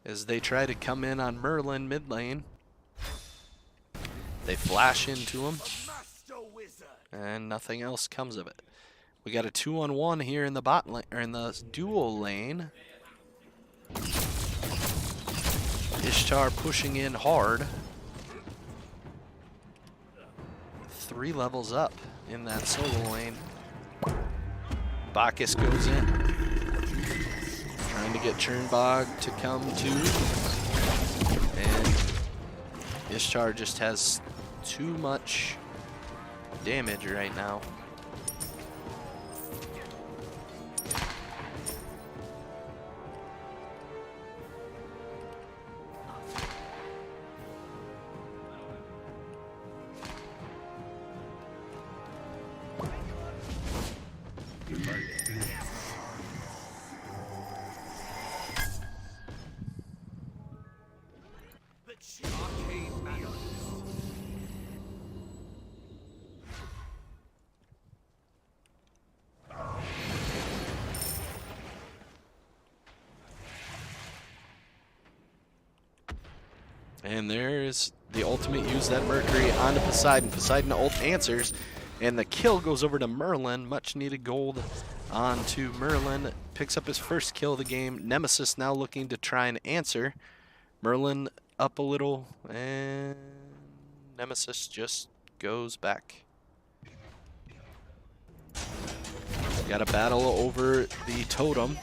As they try to come in on Merlin mid lane. They flash into him, and nothing else comes of it. We got a 2-on-1 here in the bot lane, or in the dual lane. Ishtar pushing in hard. 3 levels up in that solo lane. Bacchus goes in, trying to get Chernbog to come to, and Ishtar just has too much damage right now. And there's the ultimate use that Mercury onto Poseidon. Poseidon ult answers, and the kill goes over to Merlin. Much needed gold onto Merlin. Picks up his first kill of the game. Nemesis now looking to try and answer. Merlin up a little, and Nemesis just goes back. Got a battle over the totem.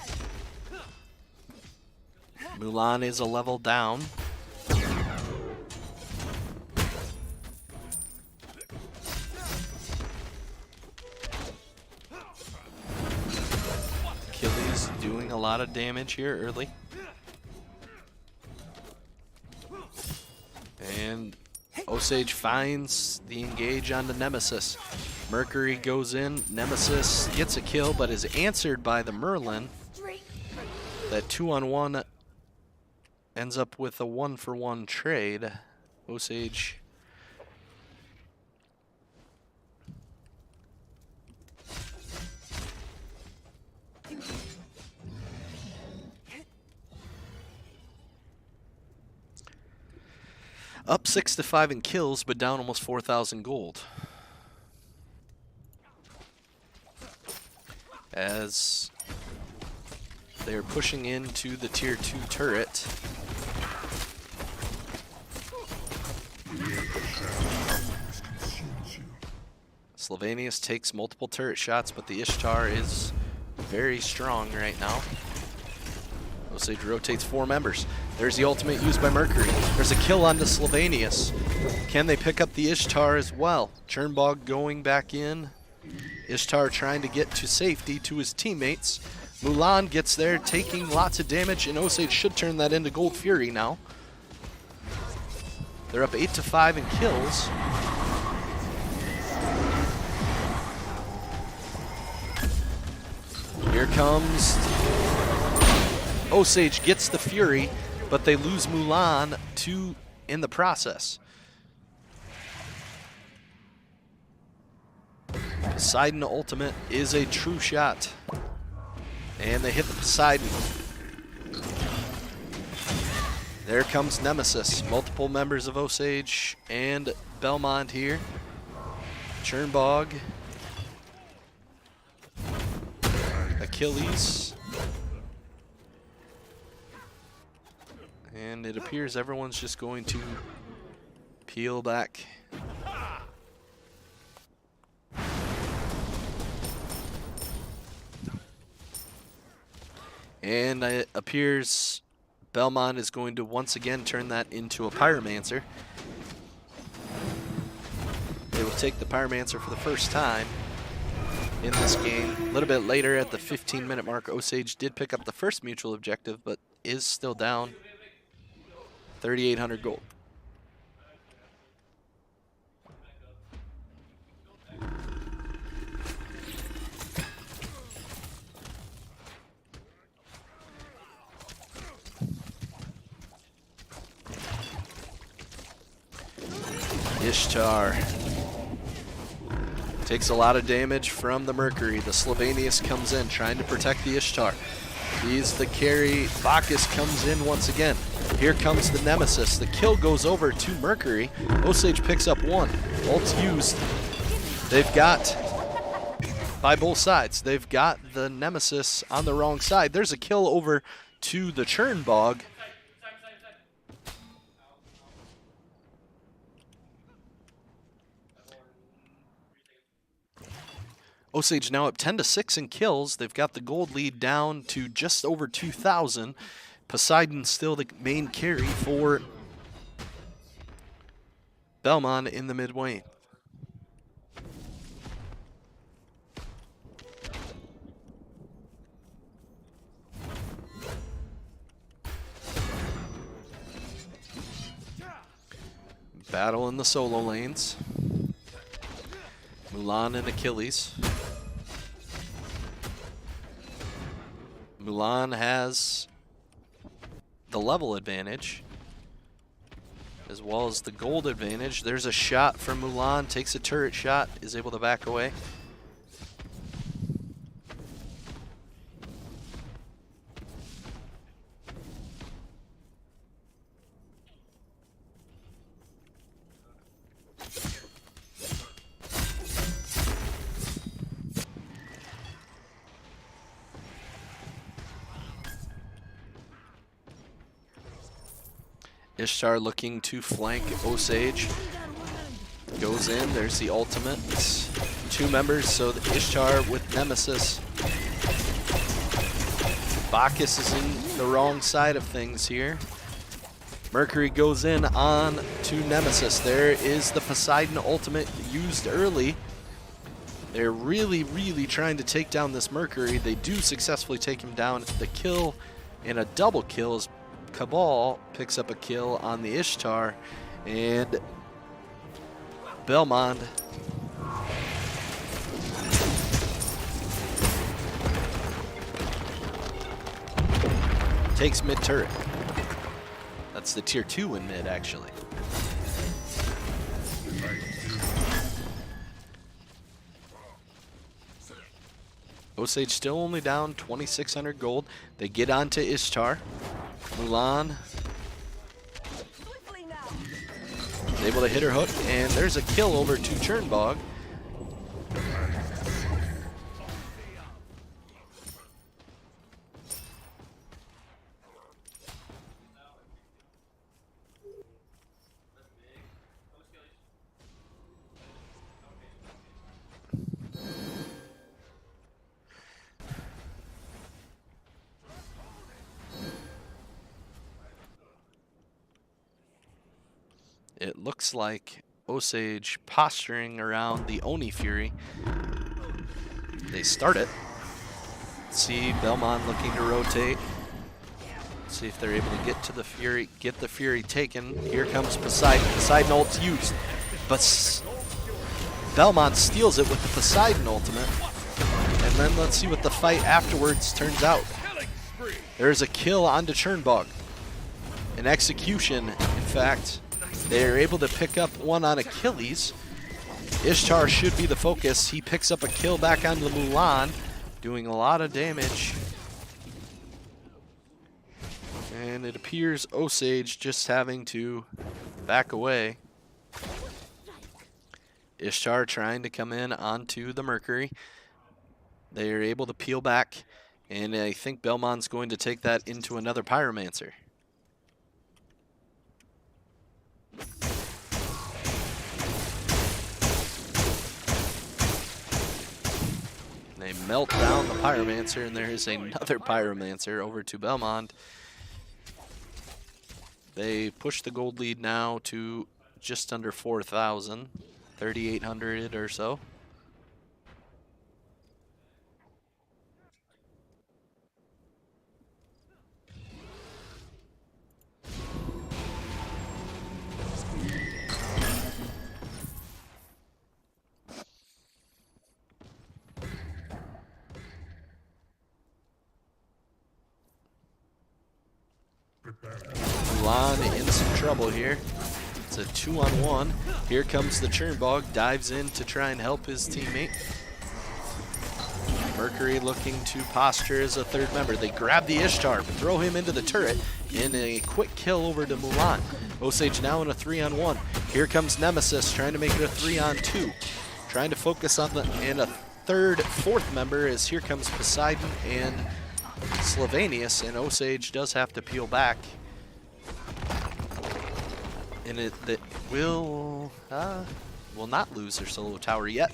Mulan is a level down. Achilles doing a lot of damage here early. And Osage finds the engage on the Nemesis. Mercury goes in, Nemesis gets a kill, but is answered by the Merlin. That 2-on-1 ends up with a 1-for-1 trade. Osage up 6-5 in kills, but down almost 4,000 gold. As they're pushing into the tier 2 turret. Slovenius takes multiple turret shots, but the Ishtar is very strong right now. Osage rotates 4 members. There's the ultimate used by Mercury. There's a kill onto Slovenius. Can they pick up the Ishtar as well? Chernbog going back in. Ishtar trying to get to safety to his teammates. Mulan gets there, taking lots of damage, and Osage should turn that into Gold Fury now. They're up 8-5 in kills. Here comes Osage, gets the Fury, but they lose Mulan in the process. Poseidon ultimate is a true shot. And they hit the Poseidon. There comes Nemesis. Multiple members of Osage and Belmond here. Chernbog. Achilles. And it appears everyone's just going to peel back. And it appears Belmond is going to once again turn that into a Pyromancer. They will take the Pyromancer for the first time in this game. A little bit later at the 15-minute mark, Osage did pick up the first mutual objective, but is still down 3,800 gold. Ishtar takes a lot of damage from the Mercury. The Slovenius comes in trying to protect the Ishtar. He's the carry. Bacchus comes in once again. Here comes the Nemesis. The kill goes over to Mercury. Osage picks up 1. Ult's used. They've got, by both sides, they've got the Nemesis on the wrong side. There's a kill over to the Chernbog. Osage now up 10-6 in kills. They've got the gold lead down to just over 2,000. Poseidon still the main carry for Belmond in the mid-lane. Battle in the solo lanes. Mulan and Achilles. Mulan has the level advantage as well as the gold advantage. There's a shot from Mulan, takes a turret shot, is able to back away. Ishtar looking to flank Osage. Goes in, there's the ultimate. 2 members, so the Ishtar with Nemesis. Bacchus is in the wrong side of things here. Mercury goes in on to Nemesis. There is the Poseidon ultimate used early. They're really trying to take down this Mercury. They do successfully take him down. The kill and a double kill as Cabal picks up a kill on the Ishtar, and Belmond takes mid turret. That's the tier 2 in mid, actually. Osage still only down 2,600 gold. They get onto Ishtar. Mulan is able to hit her hook, and there's a kill over to Chernbog. It looks like Osage posturing around the Oni Fury. They start it. See Belmond looking to rotate. See if they're able to get to the Fury, get the Fury taken. Here comes Poseidon. Poseidon ult's used, but Belmond steals it with the Poseidon ultimate. And then let's see what the fight afterwards turns out. There's a kill onto Chernbog. An execution, in fact. They are able to pick up one on Achilles. Ishtar should be the focus. He picks up a kill back onto Mulan, doing a lot of damage. And it appears Osage just having to back away. Ishtar trying to come in onto the Mercury. They are able to peel back, and I think Belmond's going to take that into another Pyromancer. They melt down the Pyromancer, and there is another Pyromancer over to Belmond. They push the gold lead now to just under 4,000, 3,800 or so. Mulan in some trouble here. It's a 2-on-1. Here comes the Chernbog, dives in to try and help his teammate. Mercury looking to posture as a third member. They grab the Ishtar, throw him into the turret, and a quick kill over to Mulan. Osage now in a 3-on-1. Here comes Nemesis trying to make it a 3-on-2. Trying to focus on and a fourth member as here comes Poseidon and Slovenius, and Osage does have to peel back. And it will not lose their solo tower yet.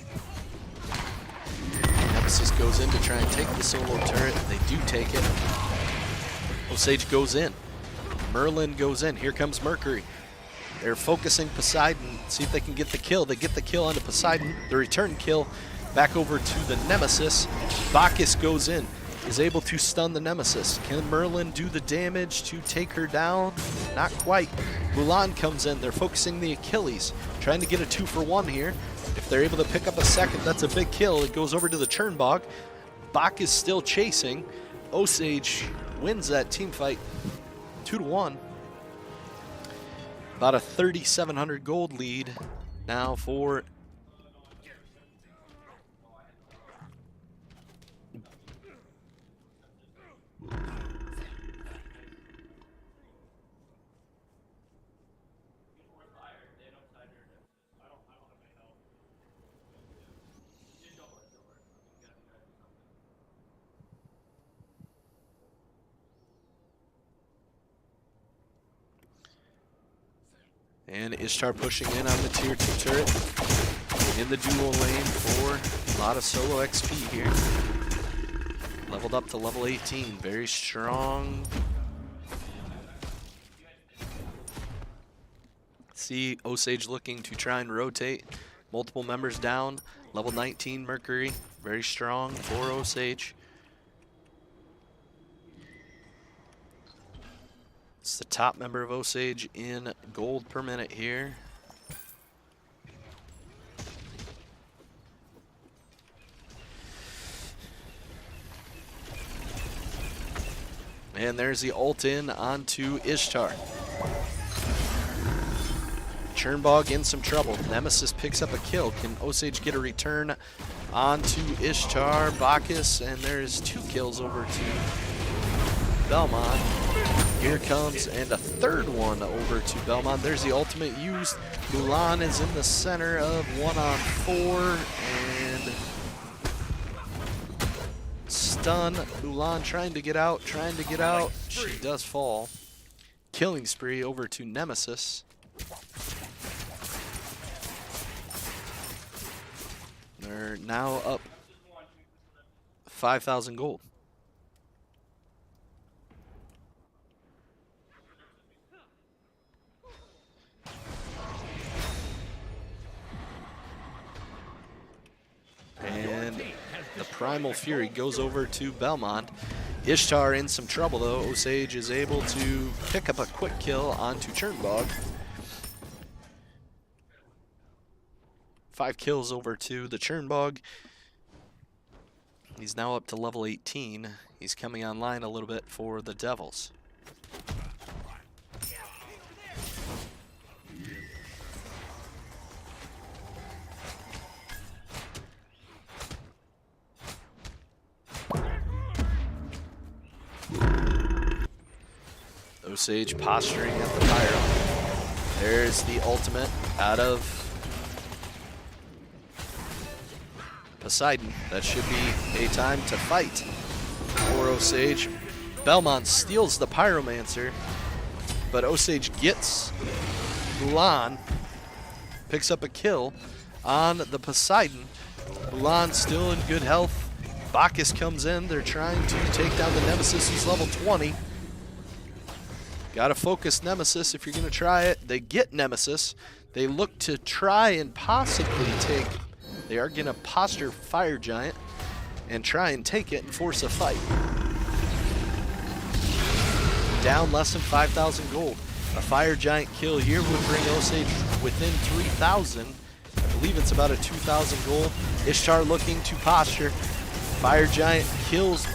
Nemesis goes in to try and take the solo turret. They do take it. Osage goes in. Merlin goes in. Here comes Mercury. They're focusing Poseidon. See if they can get the kill. They get the kill onto Poseidon. The return kill back over to the Nemesis. Bacchus goes in. Is able to stun the Nemesis. Can Merlin do the damage to take her down? Not quite. Mulan comes in. They're focusing the Achilles. Trying to get a 2-for-1 here. If they're able to pick up a second, that's a big kill. It goes over to the Chernbog. Bach is still chasing. Osage wins that team fight 2-1. About a 3,700 gold lead now for And Ishtar pushing in on the tier 2 turret in the dual lane for a lot of solo XP here. Leveled up to level 18, very strong. See Osage looking to try and rotate. Multiple members down. Level 19 Mercury, very strong for Osage. It's the top member of Osage in gold per minute here. And there's the ult in onto Ishtar. Churnbog in some trouble. Nemesis picks up a kill. Can Osage get a return onto Ishtar, Bacchus, and there's 2 kills over to Belmond. Here comes, and a third one over to Belmond. There's the ultimate used. Mulan is in the center of 1-on-4, and stun. Mulan trying to get out, She does fall. Killing spree over to Nemesis. They're now up 5,000 gold. And the Primal Fury goes over to Belmond. Ishtar in some trouble though. Osage is able to pick up a quick kill onto Churnbog. 5 kills over to the Churnbog. He's now up to level 18. He's coming online a little bit for the Devils. Osage posturing at the pyro. There's the ultimate out of Poseidon. That should be a time to fight for Osage. Belmond steals the Pyromancer, but Osage gets Mulan, picks up a kill on the Poseidon. Mulan still in good health. Bacchus comes in. They're trying to take down the Nemesis, who's level 20. Gotta focus Nemesis if you're gonna try it. They get Nemesis. They look to try and possibly take. They are gonna posture Fire Giant and try and take it and force a fight. Down less than 5,000 gold. A Fire Giant kill here would bring Osage within 3,000. I believe it's about a 2,000 gold. Ishtar looking to posture. Fire Giant kills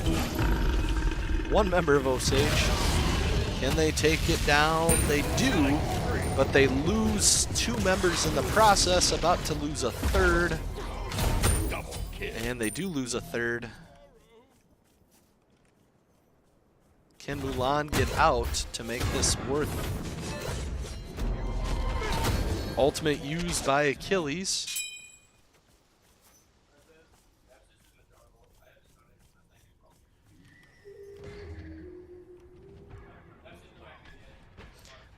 one member of Osage. Can they take it down? They do, but they lose 2 members in the process, about to lose a third. And they do lose a third. Can Mulan get out to make this worth it? Ultimate used by Achilles.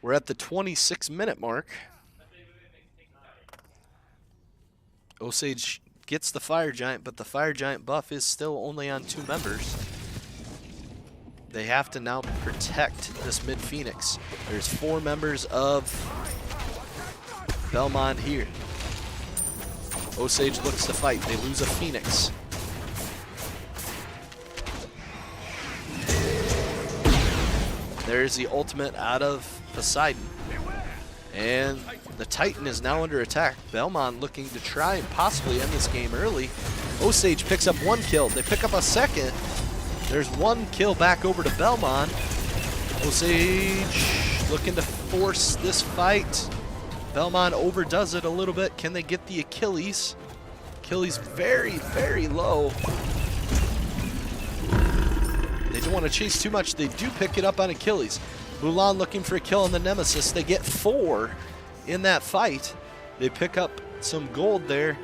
We're at the 26-minute mark. Osage gets the Fire Giant, but the Fire Giant buff is still only on 2 members. They have to now protect this mid-Phoenix. There's 4 members of Belmond here. Osage looks to fight. They lose a Phoenix. There's the ultimate out of Poseidon. And the Titan is now under attack. Belmond looking to try and possibly end this game early. Osage picks up 1 kill. They pick up a second. There's 1 kill back over to Belmond. Osage looking to force this fight. Belmond overdoes it a little bit. Can they get the Achilles? Achilles very, very low. They don't want to chase too much. They do pick it up on Achilles. Mulan looking for a kill on the Nemesis. They get 4 in that fight. They pick up some gold there,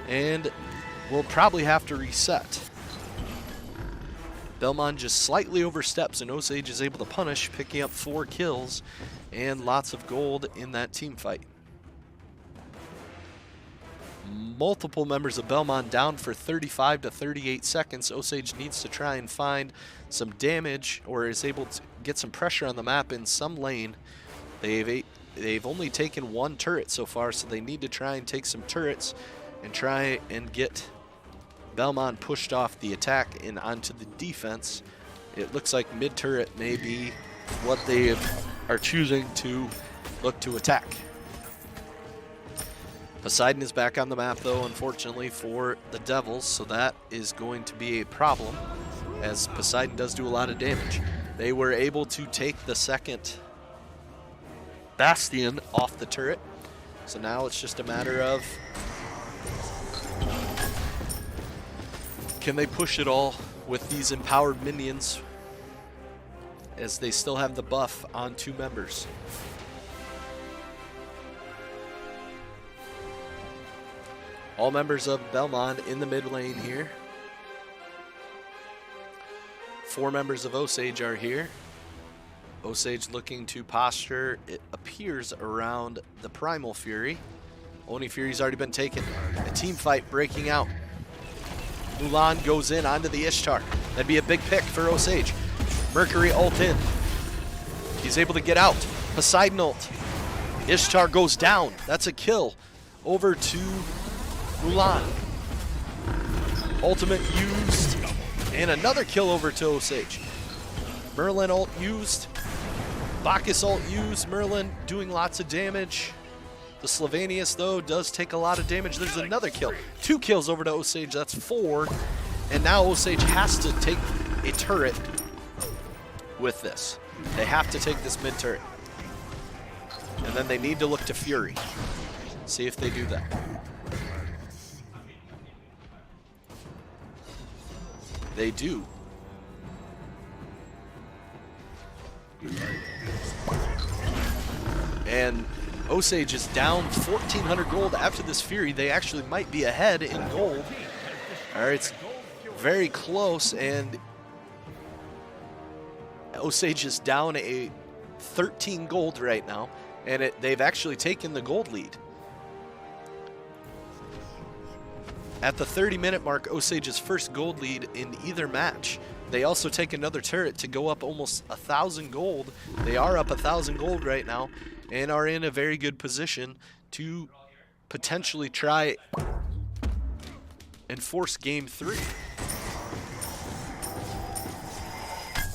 and we'll probably have to reset. Belmond just slightly oversteps, and Osage is able to punish, picking up 4 kills and lots of gold in that team fight. Multiple members of Belmond down for 35 to 38 seconds. Osage needs to try and find some damage, or is able to get some pressure on the map in some lane. They've only taken 1 turret so far, so they need to try and take some turrets and try and get Belmond pushed off the attack and onto the defense. It looks like mid-turret may be what they are choosing to look to attack. Poseidon is back on the map, though, unfortunately for the Devils, so that is going to be a problem, as Poseidon does do a lot of damage. They were able to take the second Bastion off the turret, so now it's just a matter of can they push it all with these empowered minions, as they still have the buff on 2 members. All members of Belmond in the mid lane here. 4 members of Osage are here. Osage looking to posture, it appears, around the Primal Fury. Oni Fury's already been taken. A team fight breaking out. Mulan goes in onto the Ishtar. That'd be a big pick for Osage. Mercury ult in. He's able to get out. Poseidon ult. Ishtar goes down. That's a kill. Over to Mulan. Ultimate used. And another kill over to Osage. Merlin ult used. Bacchus ult used. Merlin doing lots of damage. The Slovenius, though, does take a lot of damage. There's another kill. 2 kills over to Osage. That's 4. And now Osage has to take a turret with this. They have to take this mid turret. And then they need to look to Fury. See if they do that. They do. And Osage is down 1,400 gold after this Fury. They actually might be ahead in gold. All right, it's very close, and Osage is down a 13 gold right now, and they've actually taken the gold lead. At the 30-minute mark, Osage's first gold lead in either match. They also take another turret to go up almost 1,000 gold. They are up 1,000 gold right now and are in a very good position to potentially try and force game 3.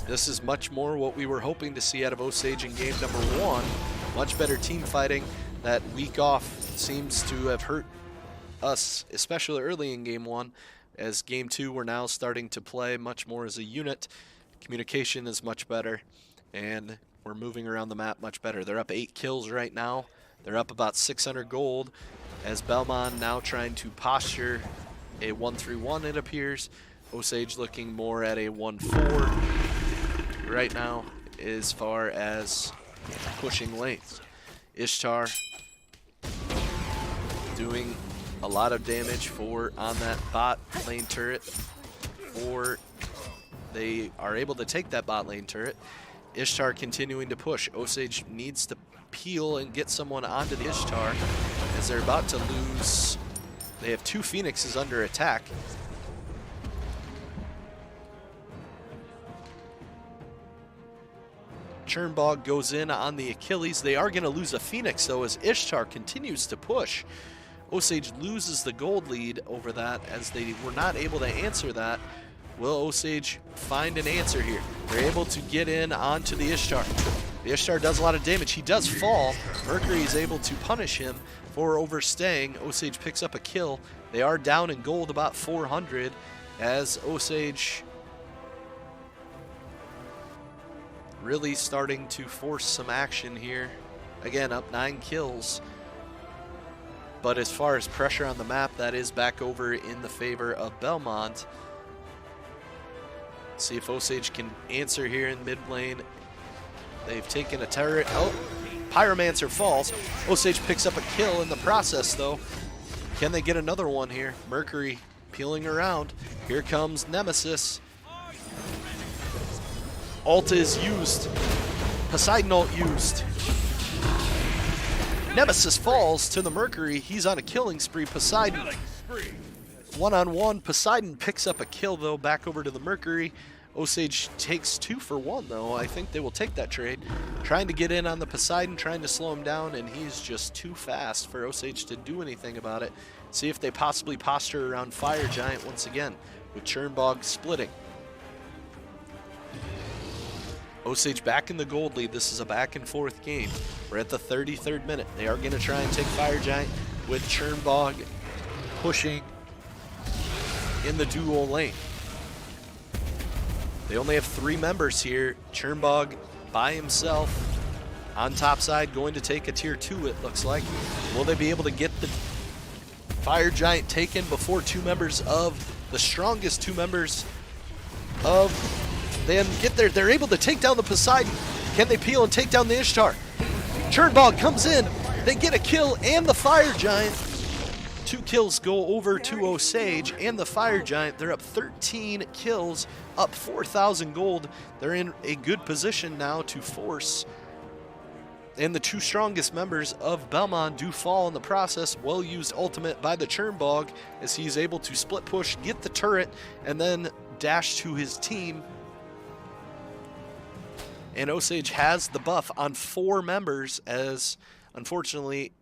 This is much more what we were hoping to see out of Osage in game number 1. Much better team fighting. That week off seems to have hurt us, especially early in game 1. As game 2, we're now starting to play much more as a unit. Communication is much better, and we're moving around the map much better. They're up 8 kills right now. They're up about 600 gold, as Belmond now trying to posture a 1-3-1, it appears. Osage looking more at a 1-4 right now as far as pushing lanes. Ishtar doing a lot of damage on that bot lane turret, or they are able to take that bot lane turret. Ishtar continuing to push. Osage needs to peel and get someone onto the Ishtar, as they're about to lose. They have 2 Phoenixes under attack. Churnbog goes in on the Achilles. They are going to lose a Phoenix, though, as Ishtar continues to push. Osage loses the gold lead over that, as they were not able to answer that. Will Osage find an answer here? They're able to get in onto the Ishtar. The Ishtar does a lot of damage. He does fall. Mercury is able to punish him for overstaying. Osage picks up a kill. They are down in gold about 400, as Osage really starting to force some action here. Again, up 9 kills. But as far as pressure on the map, that is back over in the favor of Belmond. See if Osage can answer here in mid lane. They've taken a turret. Oh, Pyromancer falls. Osage picks up a kill in the process, though. Can they get another one here? Mercury peeling around. Here comes Nemesis. Ult is used. Poseidon ult used. Nemesis falls to the Mercury. He's on a killing spree. Poseidon. One-on-one. Poseidon picks up a kill, though, back over to the Mercury. Osage takes 2 for 1, though. I think they will take that trade. Trying to get in on the Poseidon, trying to slow him down, and he's just too fast for Osage to do anything about it. See if they possibly posture around Fire Giant once again, with Churnbog splitting. Osage back in the gold lead. This is a back-and-forth game. We're at the 33rd minute. They are going to try and take Fire Giant with Churnbog pushing in the dual lane. They only have 3 members here. Churnbog by himself on top side, going to take a tier 2, it looks like. Will they be able to get the Fire Giant taken before 2 members of the strongest 2 members of them get there? They're able to take down the Poseidon. Can they peel and take down the Ishtar? Churnbog comes in. They get a kill and the Fire Giant. 2 kills go over to Osage and the Fire Giant. They're up 13 kills, up 4,000 gold. They're in a good position now to force. And the 2 strongest members of Belmond do fall in the process. Well-used ultimate by the Churnbog as he's able to split push, get the turret, and then dash to his team. And Osage has the buff on 4 members, as unfortunately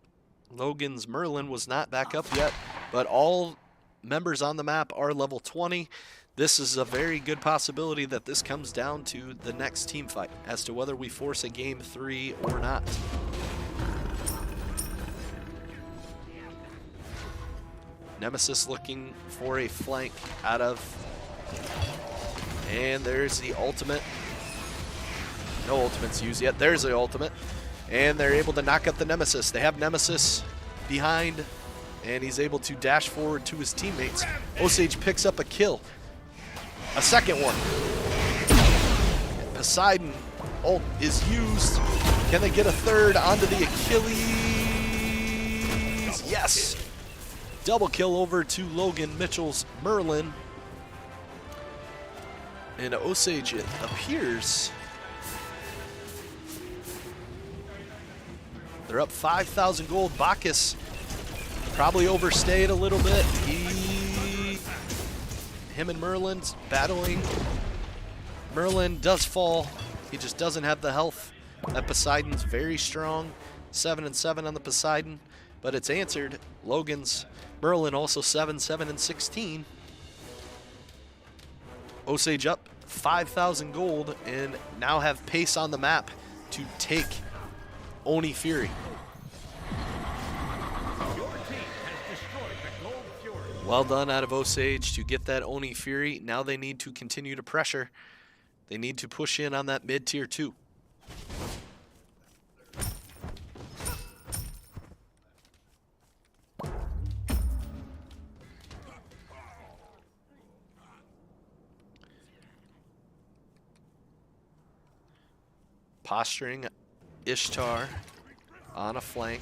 Logan's Merlin was not back up yet, but all members on the map are level 20. This is a very good possibility that this comes down to the next team fight as to whether we force a game 3 or not. Nemesis looking for a flank out of, and there's the ultimate. No ultimates used yet. There's the ultimate. And they're able to knock out the Nemesis. They have Nemesis behind, and he's able to dash forward to his teammates. Osage picks up a kill. A second one. Poseidon ult is used. Can they get a third onto the Achilles? Yes. Double kill over to Logan Mitchell's Merlin. And Osage, it appears, they're up 5,000 gold. Bacchus probably overstayed a little bit. Him and Merlin's battling. Merlin does fall. He just doesn't have the health. That Poseidon's very strong. 7-7 on the Poseidon, but it's answered. Logan's Merlin also 7-16. Osage up 5,000 gold and now have pace on the map to take Oni Fury. Well done out of Osage to get that Oni Fury. Now they need to continue to pressure. They need to push in on that mid-tier 2. Posturing Ishtar on a flank.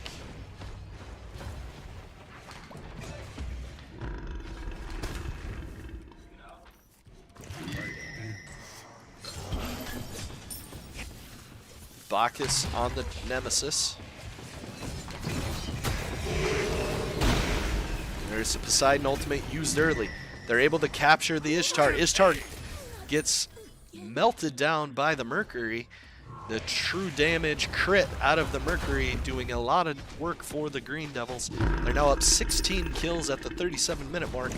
Bacchus on the Nemesis. There's the Poseidon ultimate used early. They're able to capture the Ishtar. Ishtar gets melted down by the Mercury. The true damage crit out of the Mercury, doing a lot of work for the Green Devils. They're now up 16 kills at the 37-minute mark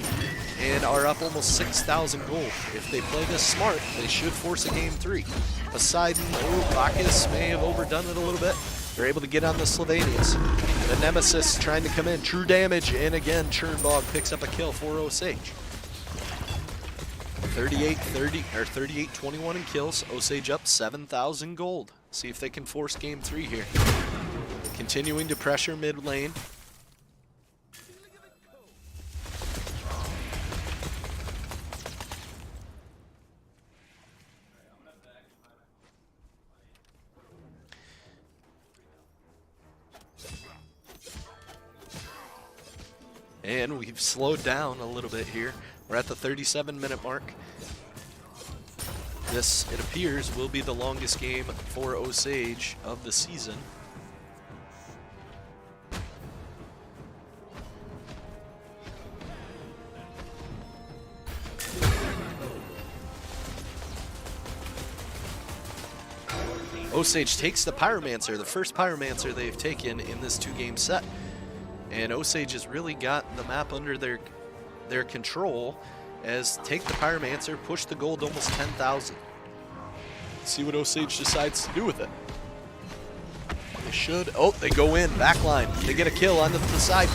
and are up almost 6,000 gold. If they play this smart, they should force a game 3. Poseidon, Bacchus may have overdone it a little bit. They're able to get on the Slovenians. The Nemesis trying to come in, true damage, and again, Churnbog picks up a kill for Osage. 38-21 in kills. Osage up 7,000 gold. See if they can force game 3 here. Continuing to pressure mid lane. And we've slowed down a little bit here. We're at the 37-minute mark. This, it appears, will be the longest game for Osage of the season. Osage takes the Pyromancer, the first Pyromancer they've taken in this 2-game set. And Osage has really got the map under their control, as take the Pyromancer, push the gold almost 10,000. See what Osage decides to do with it. They should. Oh, they go in, backline. They get a kill onto the side.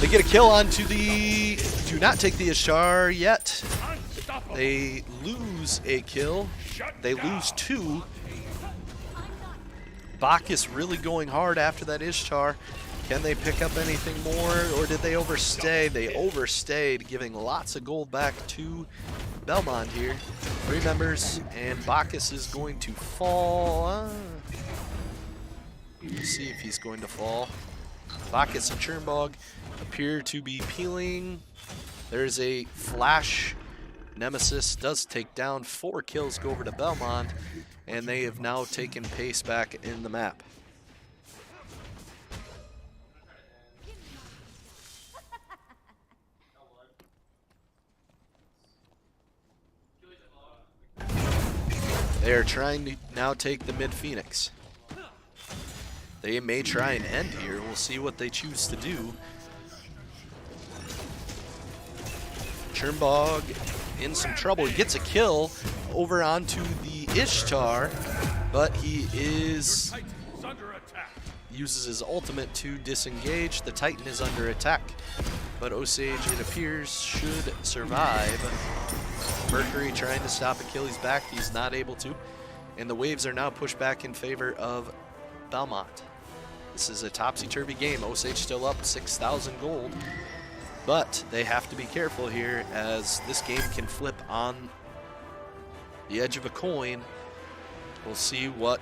They get a kill onto the... Do not take the Ishtar yet. They lose a kill. They lose 2. Bacchus really going hard after that Ishtar. Can they pick up anything more, or did they overstay? They overstayed, giving lots of gold back to Belmond here. 3 members, and Bacchus is going to fall. Let's see if he's going to fall. Bacchus and Chernbog appear to be peeling. There's a flash. Nemesis does take down 4 kills, go over to Belmond, and they have now taken pace back in the map. They are trying to now take the mid-Phoenix. They may try and end here. We'll see what they choose to do. Chernbog in some trouble. He gets a kill over onto the Ishtar, but he uses his ultimate to disengage. The Titan is under attack, but Osage, it appears, should survive. Mercury trying to stop Achilles' back. He's not able to. And the waves are now pushed back in favor of Belmont. This is a topsy-turvy game. Osage still up 6,000 gold. But they have to be careful here, as this game can flip on the edge of a coin. We'll see what...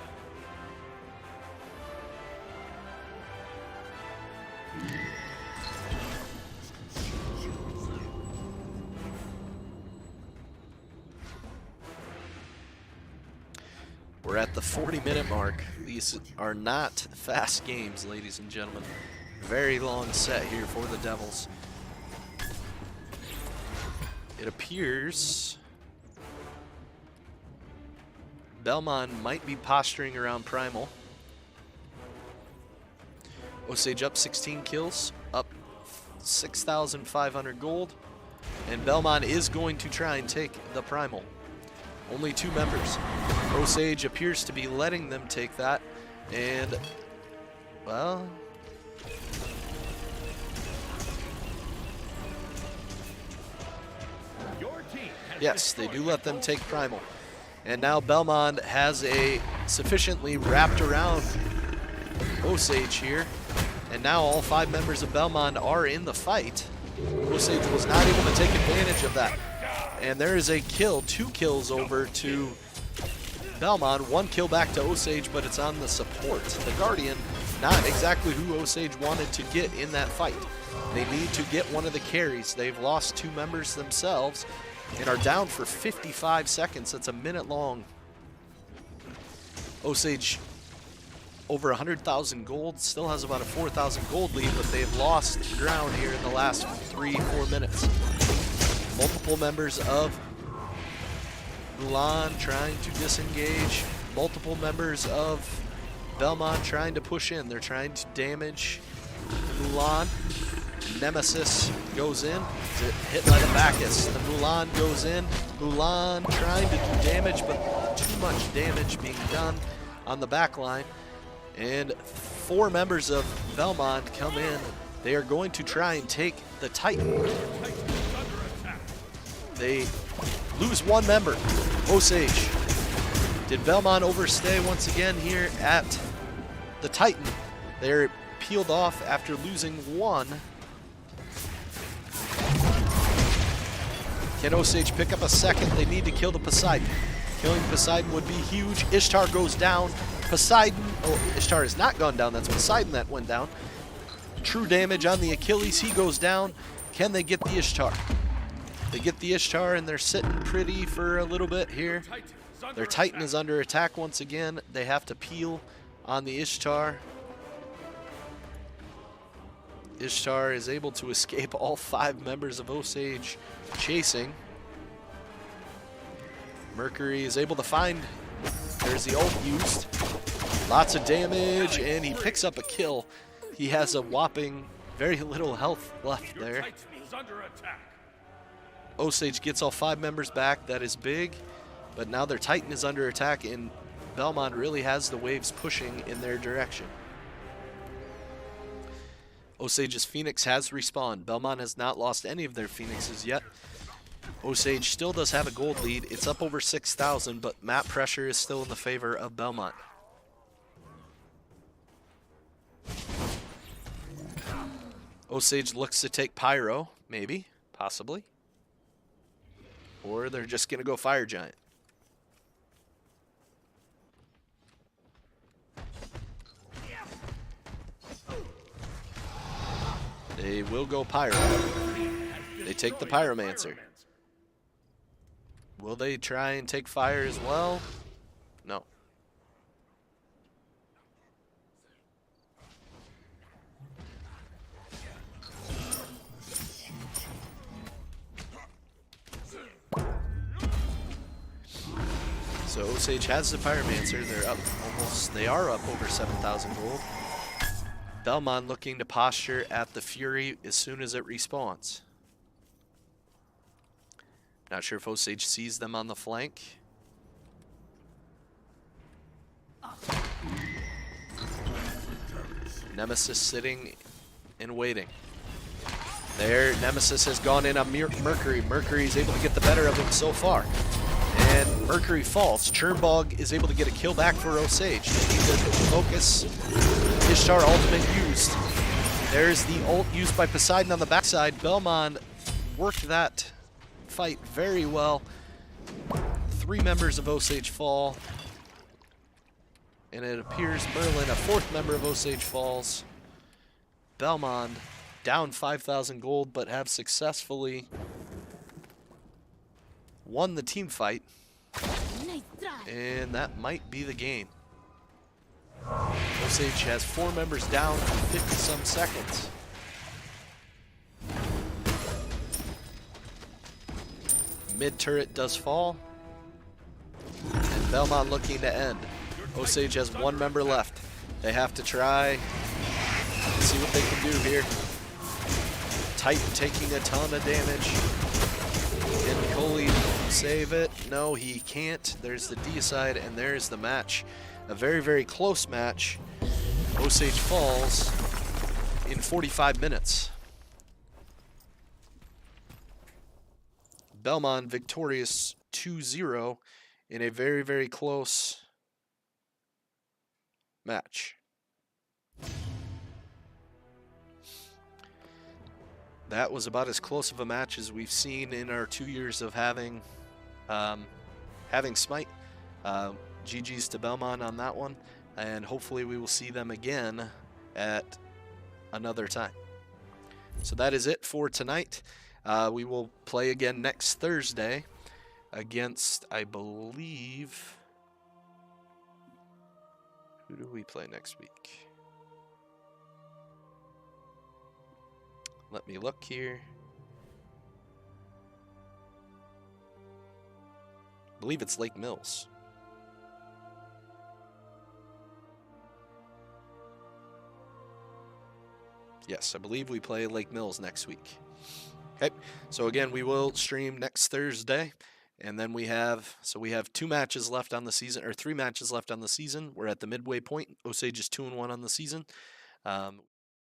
We're at the 40-minute mark. These are not fast games, ladies and gentlemen. Very long set here for the Devils. It appears Belmond might be posturing around Primal. Osage up 16 kills, up 6,500 gold, and Belmond is going to try and take the Primal. Only 2 members. Osage appears to be letting them take that, and, well... Yes, they do let them take Primal. And now Belmond has a sufficiently wrapped around Osage here. And now all 5 members of Belmond are in the fight. Osage was not able to take advantage of that. And there is a kill, 2 kills over to Belmond, 1 kill back to Osage, but it's on the support. The Guardian, not exactly who Osage wanted to get in that fight. They need to get one of the carries. They've lost 2 members themselves and are down for 55 seconds. That's a minute long. Osage over 100,000 gold, still has about a 4,000 gold lead, but they've lost ground here in the last 3-4 minutes. Multiple members of Mulan trying to disengage. Multiple members of Belmond trying to push in. They're trying to damage Mulan. Nemesis goes in, hit by the Bacchus. The Mulan goes in. Mulan trying to do damage, but too much damage being done on the back line. And 4 members of Belmond come in. They are going to try and take the Titan. They lose 1 member, Osage. Did Belmond overstay once again here at the Titan? They're peeled off after losing 1. Can Osage pick up a second? They need to kill the Poseidon. Killing Poseidon would be huge. Ishtar goes down. Poseidon, oh, Ishtar has not gone down. That's Poseidon that went down. True damage on the Achilles. He goes down. Can they get the Ishtar? They get the Ishtar, and they're sitting pretty for a little bit here. Their Titan is under attack once again. They have to peel on the Ishtar. Ishtar is able to escape all 5 members of Osage chasing. Mercury is able to find, there's the ult used. Lots of damage, and he picks up a kill. He has a whopping very little health left there. Osage gets all 5 members back. That is big, but now their Titan is under attack, and Belmond really has the waves pushing in their direction. Osage's Phoenix has respawned. Belmond has not lost any of their Phoenixes yet. Osage still does have a gold lead. It's up over 6,000, but map pressure is still in the favor of Belmond. Osage looks to take Pyro, maybe, possibly. Or they're just going to go Fire Giant. They will go Pyro. They take the Pyromancer. Will they try and take fire as well? No. So Osage has the Pyromancer. They're up almost. They are up over 7,000 gold. Belmond looking to posture at the Fury as soon as it respawns. Not sure if Osage sees them on the flank. Nemesis sitting and waiting. There, Nemesis has gone in on Mercury. Mercury is able to get the better of him so far. And Mercury falls. Churnbog is able to get a kill back for Osage. They need to focus. Ishtar ultimate used. There's the ult used by Poseidon on the backside. Belmond worked that fight very well. 3 members of Osage fall. And it appears Merlin, a 4th member of Osage, falls. Belmond down 5,000 gold, but have successfully won the team fight. And that might be the game. Osage has 4 members down for 50-some seconds. Mid turret does fall. And Belmond looking to end. Osage has 1 member left. They have to try and see what they can do here. Titan taking a ton of damage. Can Coley save it? No, he can't. There's the deicide, and there's the match. A very, very close match. Osage falls in 45 minutes. Belmond victorious 2-0 in a very, very close match. That was about as close of a match as we've seen in our 2 years of having SMITE. GG's to Belmond on that one, and hopefully we will see them again at another time. So that is it for tonight. We will play again next Thursday against, I believe, who do we play next week? Let me look here. I believe it's Lake Mills. Yes, I believe we play Lake Mills next week. Okay, so again, we will stream next Thursday, and then we have 2 matches left on the season, or 3 matches left on the season. We're at the midway point. Osage is 2-1 on the season.